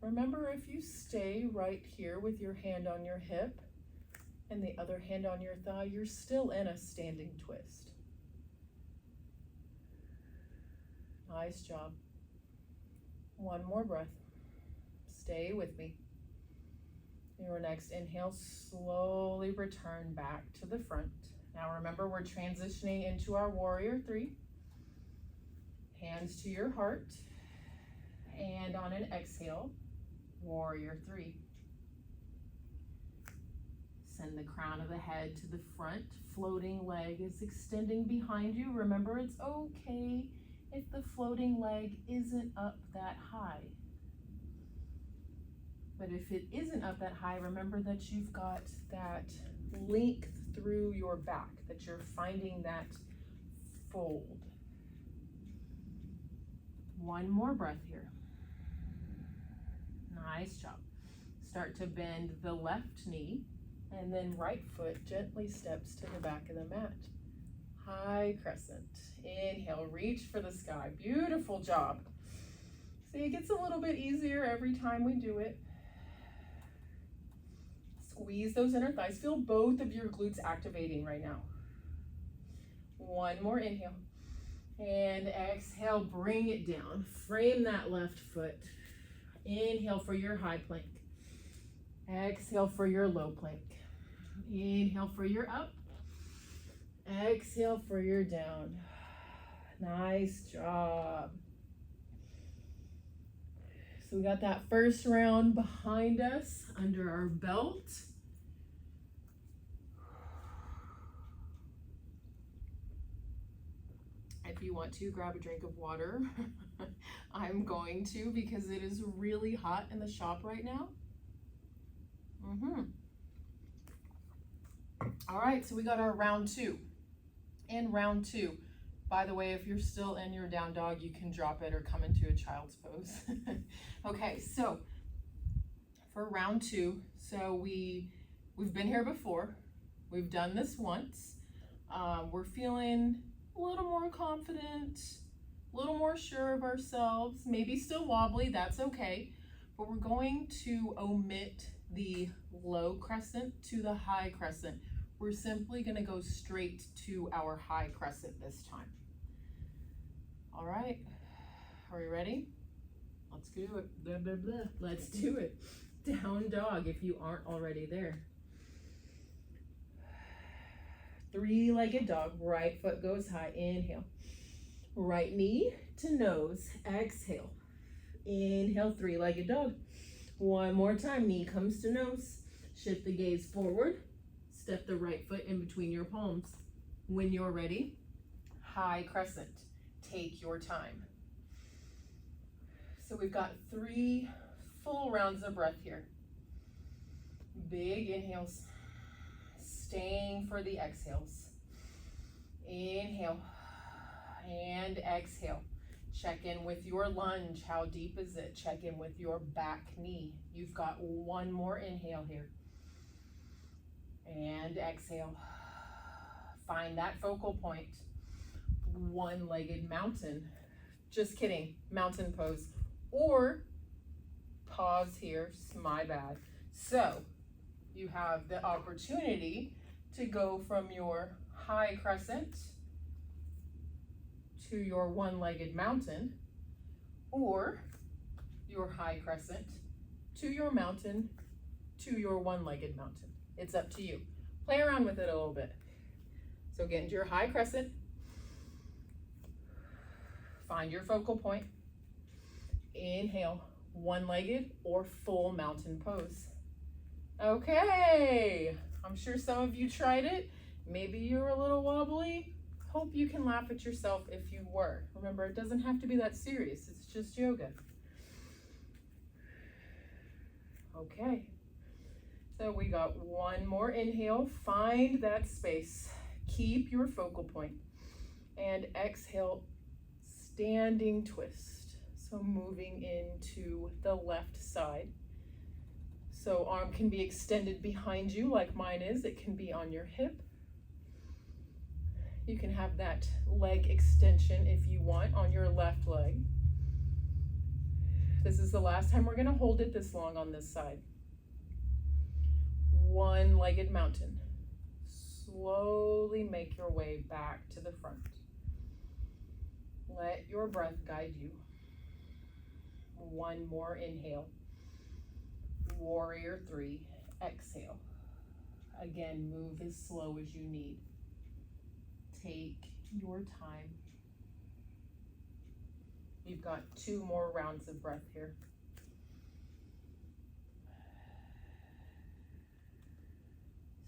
Remember, if you stay right here with your hand on your hip and the other hand on your thigh, you're still in a standing twist. Nice job. 1 more breath. Stay with me. Your next inhale, slowly return back to the front. Now remember, we're transitioning into our warrior 3. Hands to your heart. And on an exhale, warrior 3. Send the crown of the head to the front. Floating leg is extending behind you. Remember, it's okay if the floating leg isn't up that high. But if it isn't up that high, remember that you've got that length through your back, that you're finding that fold. 1 more breath here. Nice job. Start to bend the left knee, and then right foot gently steps to the back of the mat. High crescent. Inhale, reach for the sky. Beautiful job. See, it gets a little bit easier every time we do it. Squeeze those inner thighs. Feel both of your glutes activating right now. 1 more inhale. And exhale, bring it down. Frame that left foot. Inhale for your high plank. Exhale for your low plank. Inhale for your up. Exhale for your down. Nice job. So we got that first round behind us, under our belt. If you want to, grab a drink of water. I'm going to because it is really hot in the shop right now. All right, so we got our round 2. In round 2, by the way, if you're still in your down dog, you can drop it or come into a child's pose. Okay, so for round 2, so we've been here before. We've done this once. We're feeling a little more confident, a little more sure of ourselves, maybe still wobbly, that's okay. But we're going to omit the low crescent to the high crescent. We're simply gonna go straight to our high crescent this time. All right, are we ready? Let's do it, blah, blah, blah. Let's do it. Down dog if you aren't already there. 3-legged dog, right foot goes high, inhale. Right knee to nose, exhale. Inhale, 3-legged dog. One more time, knee comes to nose. Shift the gaze forward. Step the right foot in between your palms. When you're ready, high crescent. Take your time. So we've got 3 full rounds of breath here. Big inhales. Staying for the exhales. Inhale and exhale. Check in with your lunge. How deep is it? Check in with your back knee. You've got one more inhale here. And exhale. Find that focal point. 1-legged mountain. Just kidding, mountain pose. Or pause here, my bad. So you have the opportunity to go from your high crescent to your 1-legged mountain, or your high crescent to your mountain to your 1-legged mountain. It's up to you. Play around with it a little bit. So get into your high crescent. Find your focal point. Inhale, 1-legged or full mountain pose. Okay, I'm sure some of you tried it. Maybe you were a little wobbly. Hope you can laugh at yourself if you were. Remember, it doesn't have to be that serious. It's just yoga. Okay, so we got one more inhale. Find that space. Keep your focal point. And exhale, standing twist. So moving into the left side. So arm can be extended behind you like mine is. It can be on your hip. You can have that leg extension if you want on your left leg. This is the last time we're going to hold it this long on this side. 1-legged mountain. Slowly make your way back to the front. Let your breath guide you. One more inhale. Warrior 3, exhale. Again, move as slow as you need. Take your time. You've got 2 more rounds of breath here.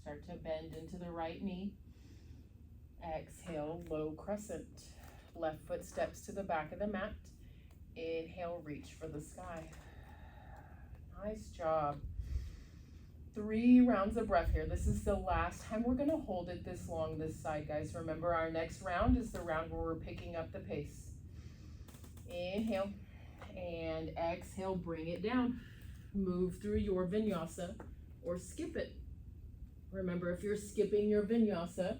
Start to bend into the right knee. Exhale, low crescent. Left foot steps to the back of the mat. Inhale, reach for the sky. Nice job. 3 rounds of breath here. This is the last time we're gonna hold it this long this side, guys. Remember, our next round is the round where we're picking up the pace. Inhale and exhale, bring it down. Move through your vinyasa or skip it. Remember, if you're skipping your vinyasa,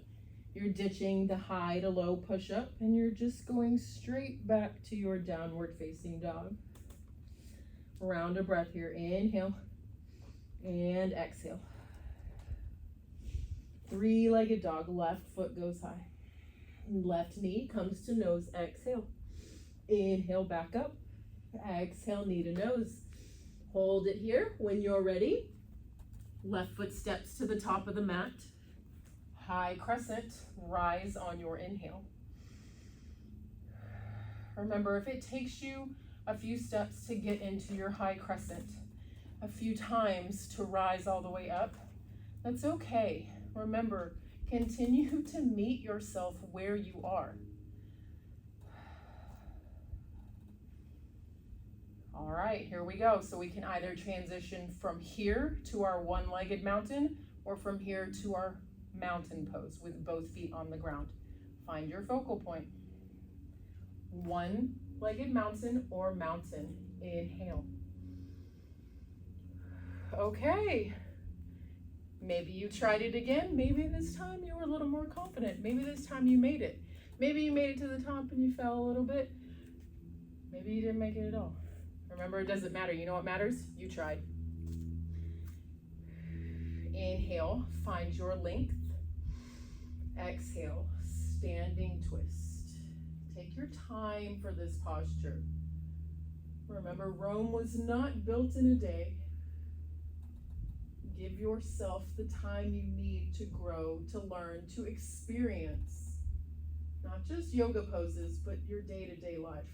you're ditching the high to low push-up and you're just going straight back to your downward facing dog. Round of breath here. Inhale and exhale. 3-legged dog. Left foot goes high. Left knee comes to nose. Exhale. Inhale, back up. Exhale, knee to nose. Hold it here. When you're ready, left foot steps to the top of the mat. High crescent, rise on your inhale. Remember, if it takes you a few steps to get into your high crescent, a few times to rise all the way up, that's okay. Remember, continue to meet yourself where you are. All right, here we go. So we can either transition from here to our one-legged mountain or from here to our mountain pose with both feet on the ground. Find your focal point. One-legged mountain or mountain. Inhale. Okay. Maybe you tried it again. Maybe this time you were a little more confident. Maybe this time you made it. Maybe you made it to the top and you fell a little bit. Maybe you didn't make it at all. Remember, it doesn't matter. You know what matters? You tried. Inhale, find your length. Exhale, standing twist. Take your time for this posture. Remember, Rome was not built in a day. Give yourself the time you need to grow, to learn, to experience, not just yoga poses, but your day-to-day life.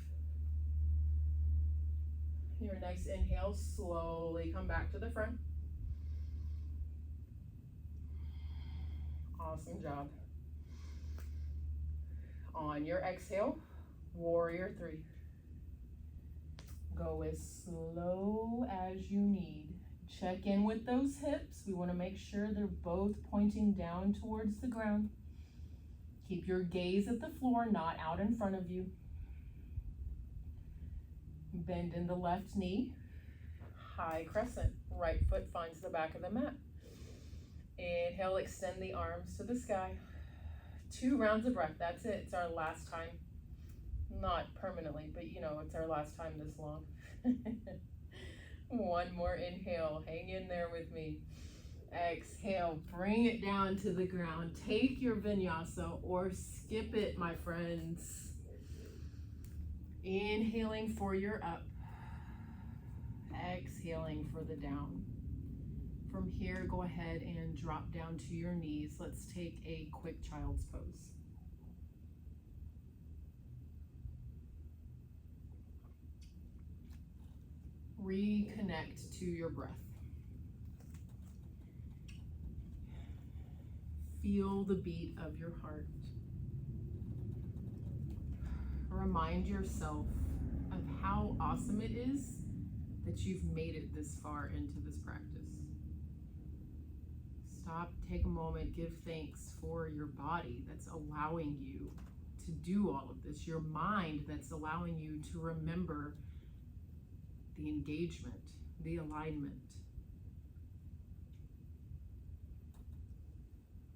Your next inhale, slowly come back to the front. Awesome job. On your exhale, warrior three. Go as slow as you need. Check in with those hips. We want to make sure they're both pointing down towards the ground. Keep your gaze at the floor, not out in front of you. Bend in the left knee. High crescent. Right foot finds the back of the mat. Inhale, extend the arms to the sky. 2 rounds of breath. That's it. It's our last time. Not permanently, but you know, it's our last time this long. One more inhale. Hang in there with me. Exhale. Bring it down to the ground. Take your vinyasa or skip it, my friends. Inhaling for your up. Exhaling for the down. From here, go ahead and drop down to your knees. Let's take a quick child's pose. Reconnect to your breath. Feel the beat of your heart. Remind yourself of how awesome it is that you've made it this far into this practice. Stop, take a moment, give thanks for your body that's allowing you to do all of this, your mind that's allowing you to remember the engagement, the alignment.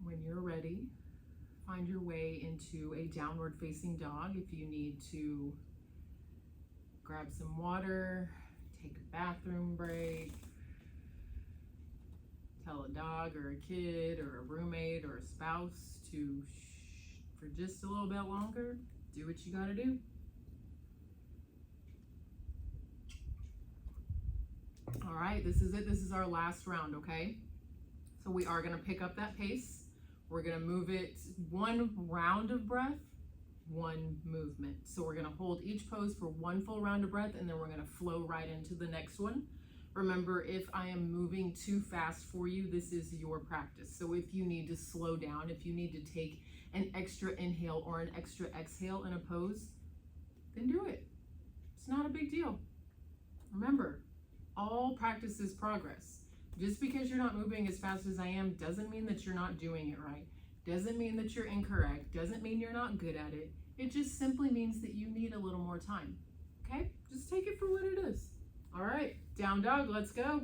When you're ready, find your way into a downward facing dog. If you need to grab some water, take a bathroom break, tell a dog or a kid or a roommate or a spouse to for just a little bit longer, do what you gotta do. All right, this is it. This is our last round, okay? So we are gonna pick up that pace. We're gonna move it 1 round of breath, 1 movement. So we're gonna hold each pose for 1 full round of breath, and then we're gonna flow right into the next one. Remember, if I am moving too fast for you, this is your practice. So if you need to slow down, if you need to take an extra inhale or an extra exhale in a pose, then do it. It's not a big deal. Remember, all practice is progress. Just because you're not moving as fast as I am doesn't mean that you're not doing it right. Doesn't mean that you're incorrect. Doesn't mean you're not good at it. It just simply means that you need a little more time. Okay? Just take it for what it is. All right, down dog, let's go.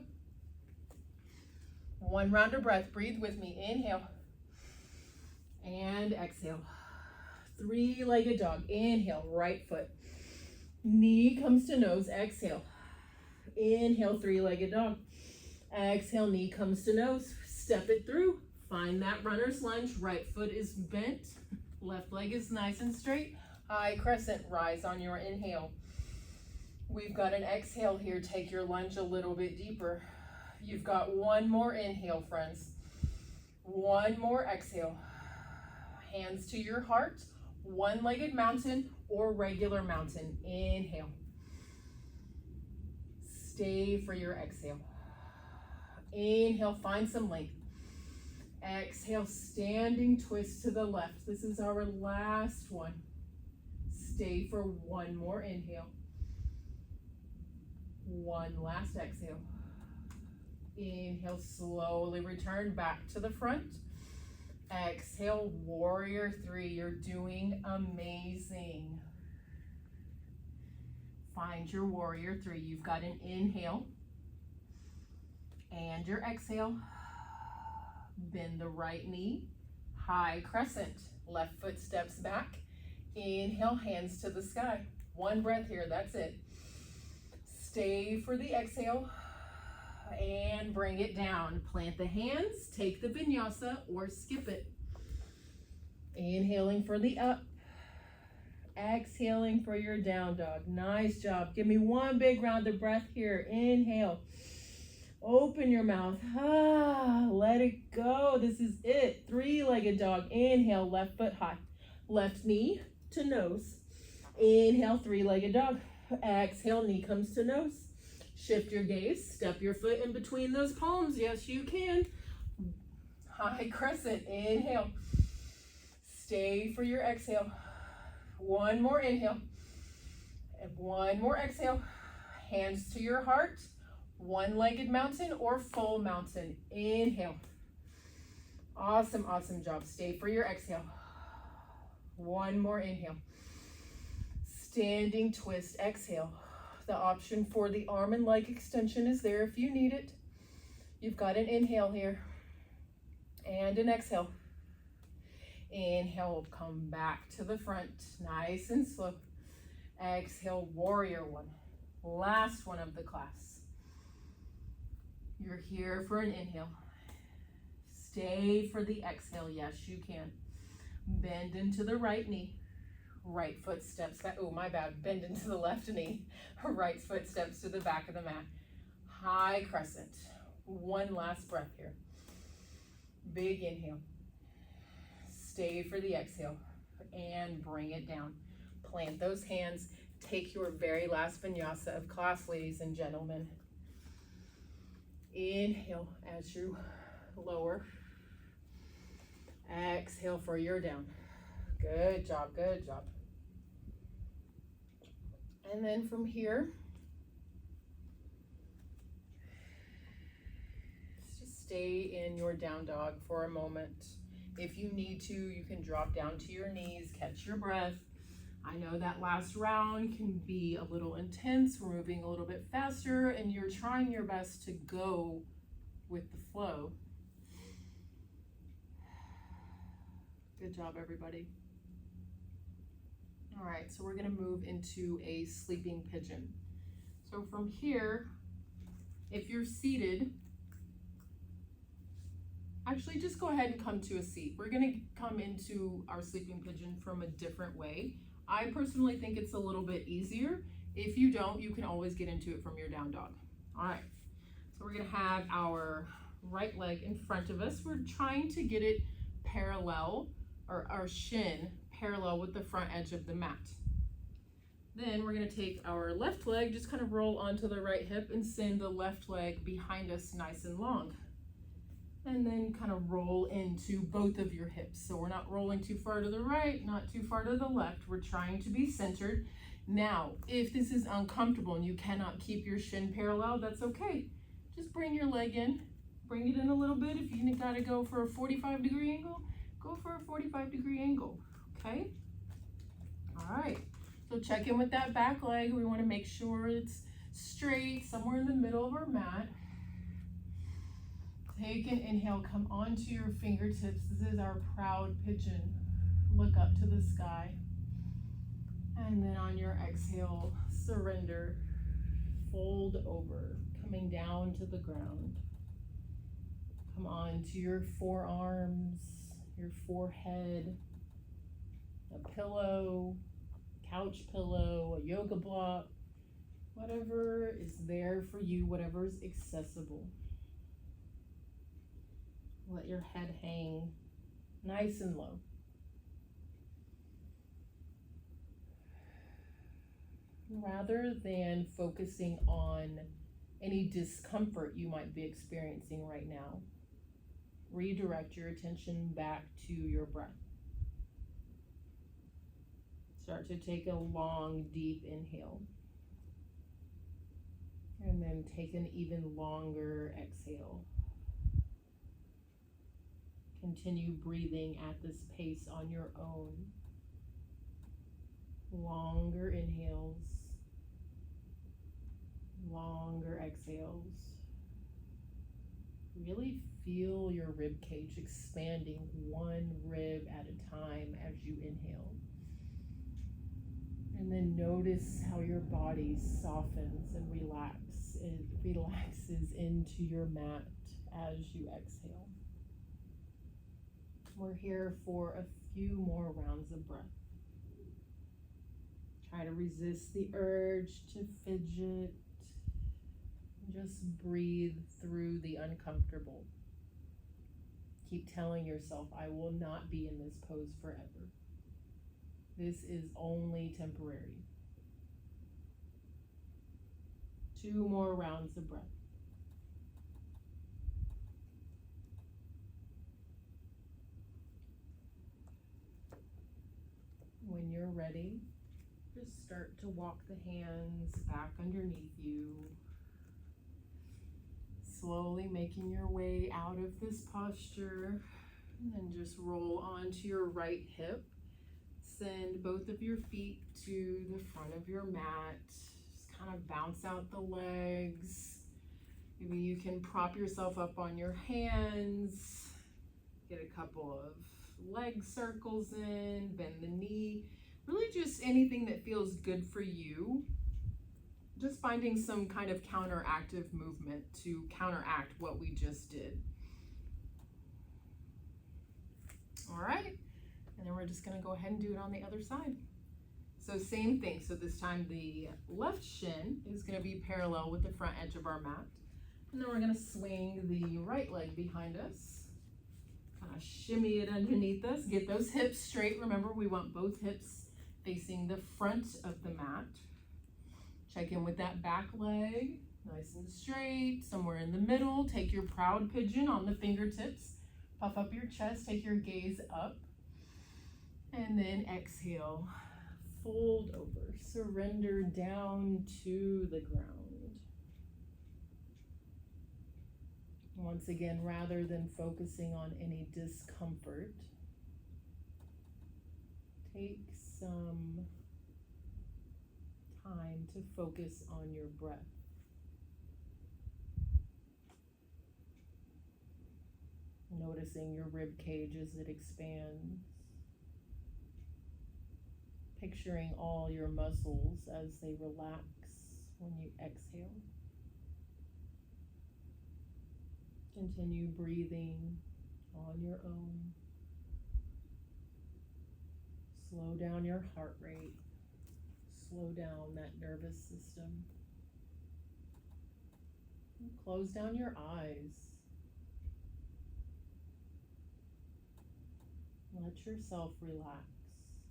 1 round of breath. Breathe with me. Inhale and exhale. 3-legged dog. Inhale, right foot. Knee comes to nose. Exhale. Inhale, 3-legged dog. Exhale, knee comes to nose. Step it through. Find that runner's lunge. Right foot is bent. Left leg is nice and straight. High crescent. Rise on your inhale. We've got an exhale here. Take your lunge a little bit deeper. You've got 1 more inhale, friends. 1 more exhale. Hands to your heart. 1-legged mountain or regular mountain. Inhale. Stay for your exhale. Inhale, find some length. Exhale, standing twist to the left. This is our last one. 1. 1 more. Stay for 1 more inhale. Inhale. Standing twist to the left. This is our last one. Stay for 1 more inhale. Inhale. Standing twist to the left. This is our last one. Stay for 1 more inhale. Inhale. Standing twist to the left. This is our last one. Stay for 1 more inhale. Stay for 1 more inhale. One last exhale. Inhale, slowly return back to the front. Exhale, warrior three. You're doing amazing. Find your warrior three. You've got an inhale and your exhale. Bend the right knee, high crescent. Left foot steps back. Inhale, hands to the sky. One breath here, that's it. Stay for the exhale and bring it down. Plant the hands, take the vinyasa or skip it. Inhaling for the up. Exhaling for your down dog. Nice job. Give me one big round of breath here. Inhale. Open your mouth. Let it go. This is it. Three-legged dog. Inhale, left foot high. Left knee to nose. Inhale, three-legged dog. Exhale, knee comes to nose. Shift your gaze. Step your foot in between those palms. Yes, you can. High crescent. Inhale. Stay for your exhale. One more inhale. And one more exhale. Hands to your heart. One-legged mountain or full mountain. Inhale. Awesome, awesome job. Stay for your exhale. One more inhale. Standing twist, exhale. The option for the arm and leg extension is there if you need it. You've got an inhale here and an exhale. Inhale, come back to the front, nice and slow. Exhale, warrior one. Last one of the class. You're here for an inhale. Stay for the exhale. Yes, you can. Bend into the right knee. Right foot steps back. Oh, my bad. Bend into the left knee. Right foot steps to the back of the mat. High crescent. One last breath here. Big inhale. Stay for the exhale and bring it down. Plant those hands. Take your very last vinyasa of class, ladies and gentlemen. Inhale as you lower. Exhale for your down. Good job, good job. And then from here, just stay in your down dog for a moment. If you need to, you can drop down to your knees, catch your breath. I know that last round can be a little intense. We're moving a little bit faster and you're trying your best to go with the flow. Good job, everybody. All right, so we're gonna move into a sleeping pigeon. So from here, if you're seated, actually just go ahead and come to a seat. We're gonna come into our sleeping pigeon from a different way. I personally think it's a little bit easier. If you don't, you can always get into it from your down dog. All right, so we're gonna have our right leg in front of us. We're trying to get it parallel, or our shin parallel with the front edge of the mat. Then we're gonna take our left leg, just kind of roll onto the right hip and send the left leg behind us nice and long. And then kind of roll into both of your hips. So we're not rolling too far to the right, not too far to the left. We're trying to be centered. Now, if this is uncomfortable and you cannot keep your shin parallel, that's okay. Just bring your leg in, bring it in a little bit. If you gotta go for a 45-degree angle, go for a 45-degree angle, okay? All right, so check in with that back leg. We wanna make sure it's straight, somewhere in the middle of our mat. Take an inhale, come onto your fingertips. This is our proud pigeon. Look up to the sky. And then on your exhale, surrender. Fold over, coming down to the ground. Come on to your forearms, your forehead, a pillow, couch pillow, a yoga block, whatever is there for you, whatever is accessible. Let your head hang nice and low. Rather than focusing on any discomfort you might be experiencing right now, redirect your attention back to your breath. Start to take a long, deep inhale. And then take an even longer exhale. Continue breathing at this pace on your own. Longer inhales, longer exhales. Really feel your rib cage expanding one rib at a time as you inhale. And then notice how your body softens and relaxes into your mat as you exhale. We're here for a few more rounds of breath. Try to resist the urge to fidget. Just breathe through the uncomfortable. Keep telling yourself, I will not be in this pose forever. This is only temporary. 2 more rounds of breath. When you're ready, just start to walk the hands back underneath you. Slowly making your way out of this posture, and then just roll onto your right hip. Send both of your feet to the front of your mat. Just kind of bounce out the legs. Maybe you can prop yourself up on your hands. Get a couple of leg circles in, bend the knee. Really just anything that feels good for you. Just finding some kind of counteractive movement to counteract what we just did. All right, and then we're just gonna go ahead and do it on the other side. So same thing, so this time the left shin is gonna be parallel with the front edge of our mat. And then we're gonna swing the right leg behind us. Kind of shimmy it underneath us, get those hips straight. Remember, we want both hips facing the front of the mat. Check in with that back leg, nice and straight, somewhere in the middle. Take your proud pigeon on the fingertips. Puff up your chest, take your gaze up. And then exhale, fold over, surrender down to the ground. Once again, rather than focusing on any discomfort, take some time to focus on your breath. Noticing your rib cage as it expands. Picturing all your muscles as they relax when you exhale. Continue breathing on your own. Slow down your heart rate. Slow down that nervous system. And close down your eyes. Let yourself relax.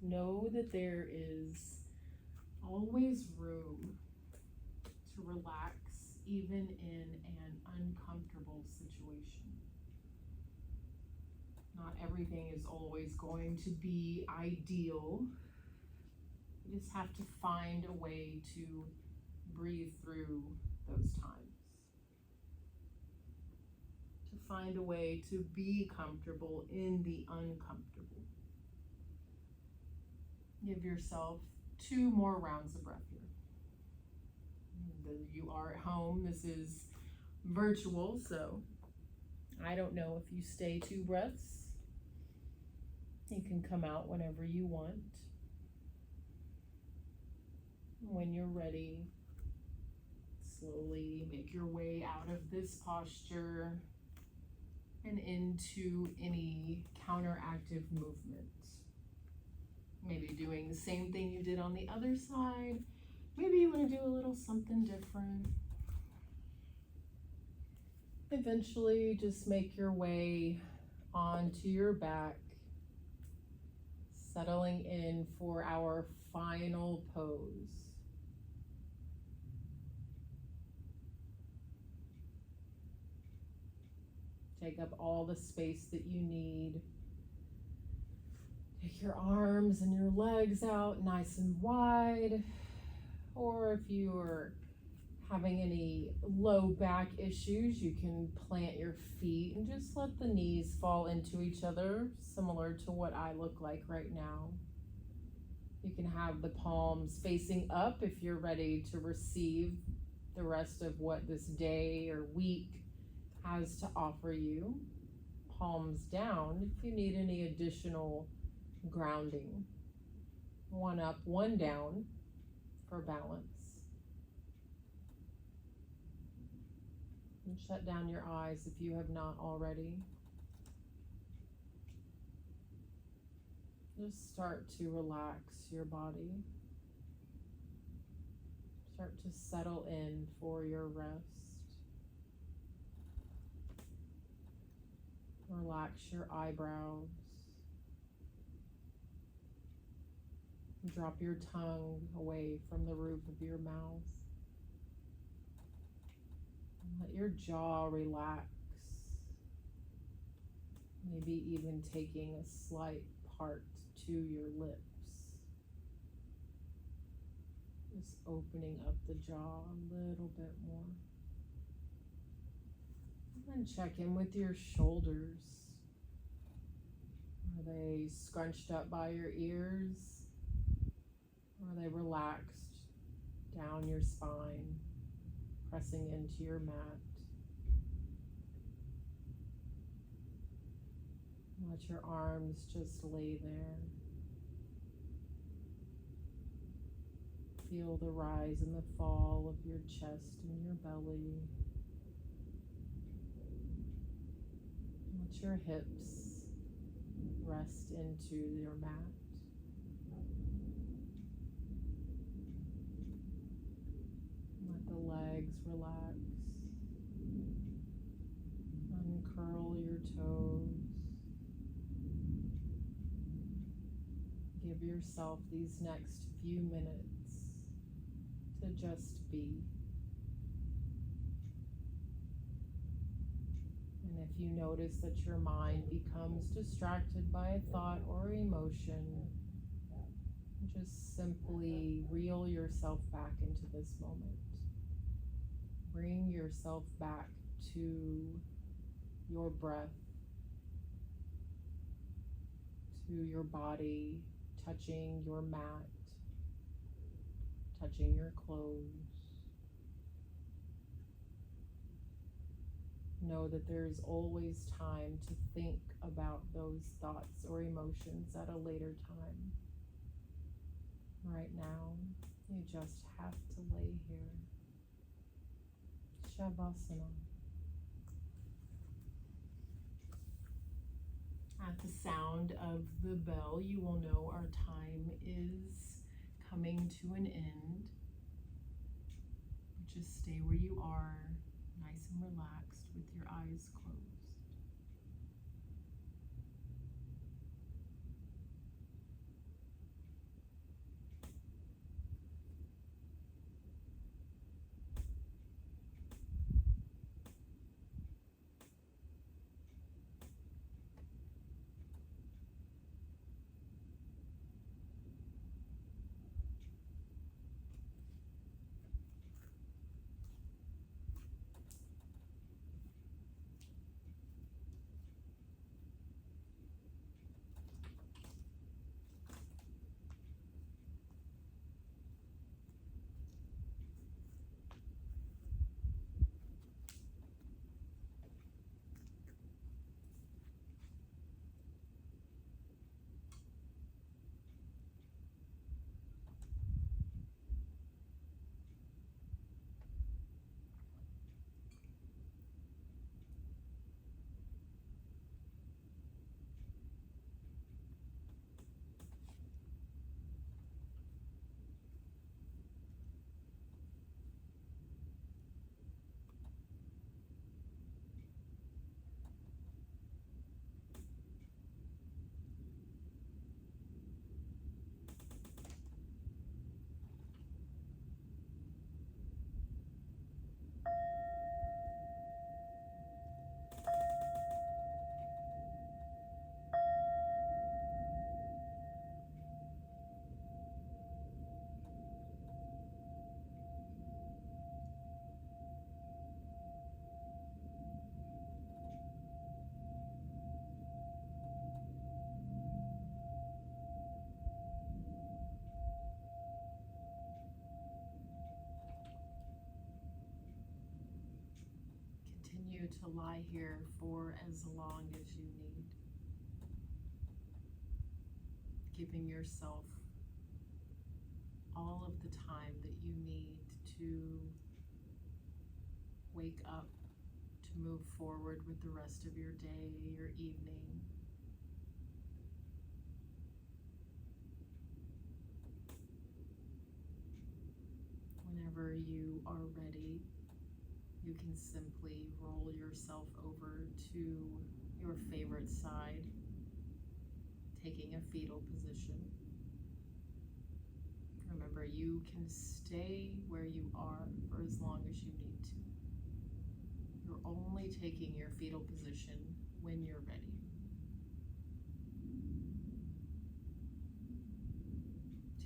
Know that there is always room to relax, even in an uncomfortable situation. Not everything is always going to be ideal. You just have to find a way to breathe through those times. To find a way to be comfortable in the uncomfortable. Give yourself 2 more rounds of breath here. You are at home. This is virtual, so I don't know if you stay 2 breaths. You can come out whenever you want. When you're ready, slowly make your way out of this posture and into any counteractive movement. Maybe doing the same thing you did on the other side. Maybe you want to do a little something different. Eventually, just make your way onto your back, settling in for our final pose. Take up all the space that you need. Take your arms and your legs out nice and wide. Or if you're Having any low back issues, you can plant your feet and just let the knees fall into each other, similar to what I look like right now. You can have the palms facing up if you're ready to receive the rest of what this day or week has to offer you. Palms down if you need any additional grounding. One up, one down for balance. And shut down your eyes if you have not already. Just start to relax your body. Start to settle in for your rest. Relax your eyebrows. Drop your tongue away from the roof of your mouth. Let your jaw relax. Maybe even taking a slight part to your lips. Just opening up the jaw a little bit more. And then check in with your shoulders. Are they scrunched up by your ears? Or are they relaxed down your spine, pressing into your mat? Let your arms just lay there. Feel the rise and the fall of your chest and your belly. Let your hips rest into your mat. Let the legs relax. Uncurl your toes. Give yourself these next few minutes to just be. And if you notice that your mind becomes distracted by a thought or emotion, just simply reel yourself back into this moment. Bring yourself back to your breath, to your body, touching your mat, touching your clothes. Know that there's always time to think about those thoughts or emotions at a later time. Right now, you just have to lay here. Shavasana. At the sound of the bell, you will know our time is coming to an end. Just stay where you are, nice and relaxed with your eyes closed. to lie here for as long as you need, giving yourself all of the time that you need to wake up, to move forward with the rest of your day, your evening. Whenever you are ready, you can simply roll yourself over to your favorite side, taking a fetal position. Remember, you can stay where you are for as long as you need to. You're only taking your fetal position when you're ready.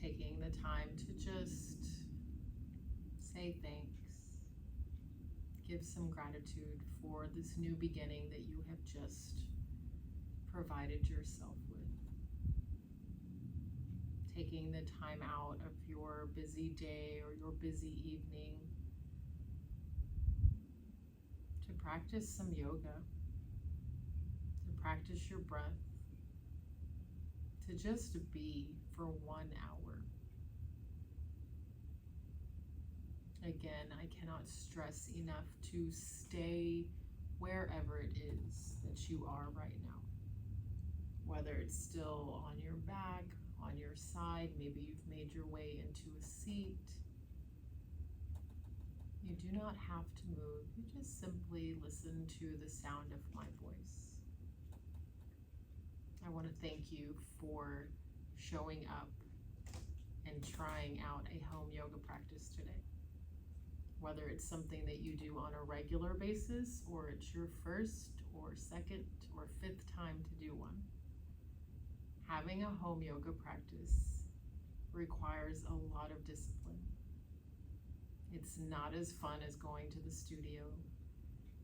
Taking the time to just say thanks. Give some gratitude for this new beginning that you have just provided yourself with. Taking the time out of your busy day or your busy evening to practice some yoga, to practice your breath, to just be for 1 hour. Again, I cannot stress enough to stay wherever it is that you are right now. Whether it's still on your back, on your side, maybe you've made your way into a seat. You do not have to move. You just simply listen to the sound of my voice. I want to thank you for showing up and trying out a home yoga practice today. Whether it's something that you do on a regular basis, or it's your first or second or fifth time to do one. Having a home yoga practice requires a lot of discipline. It's not as fun as going to the studio.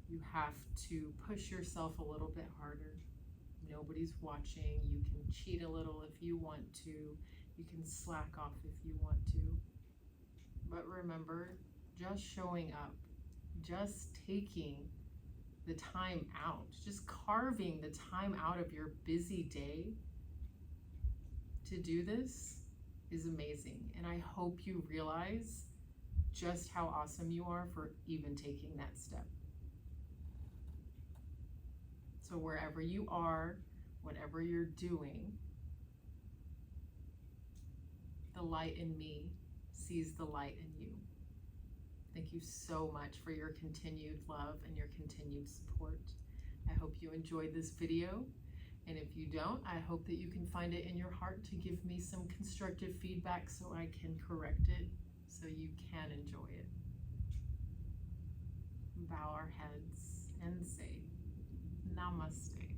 You have to push yourself a little bit harder. Nobody's watching. You can cheat a little if you want to. You can slack off if you want to. But remember, just showing up, just taking the time out, just carving the time out of your busy day to do this is amazing. And I hope you realize just how awesome you are for even taking that step. So wherever you are, whatever you're doing, the light in me sees the light in you. Thank you so much for your continued love and your continued support. I hope you enjoyed this video. And if you don't, I hope that you can find it in your heart to give me some constructive feedback so I can correct it, so you can enjoy it. Bow our heads and say, Namaste.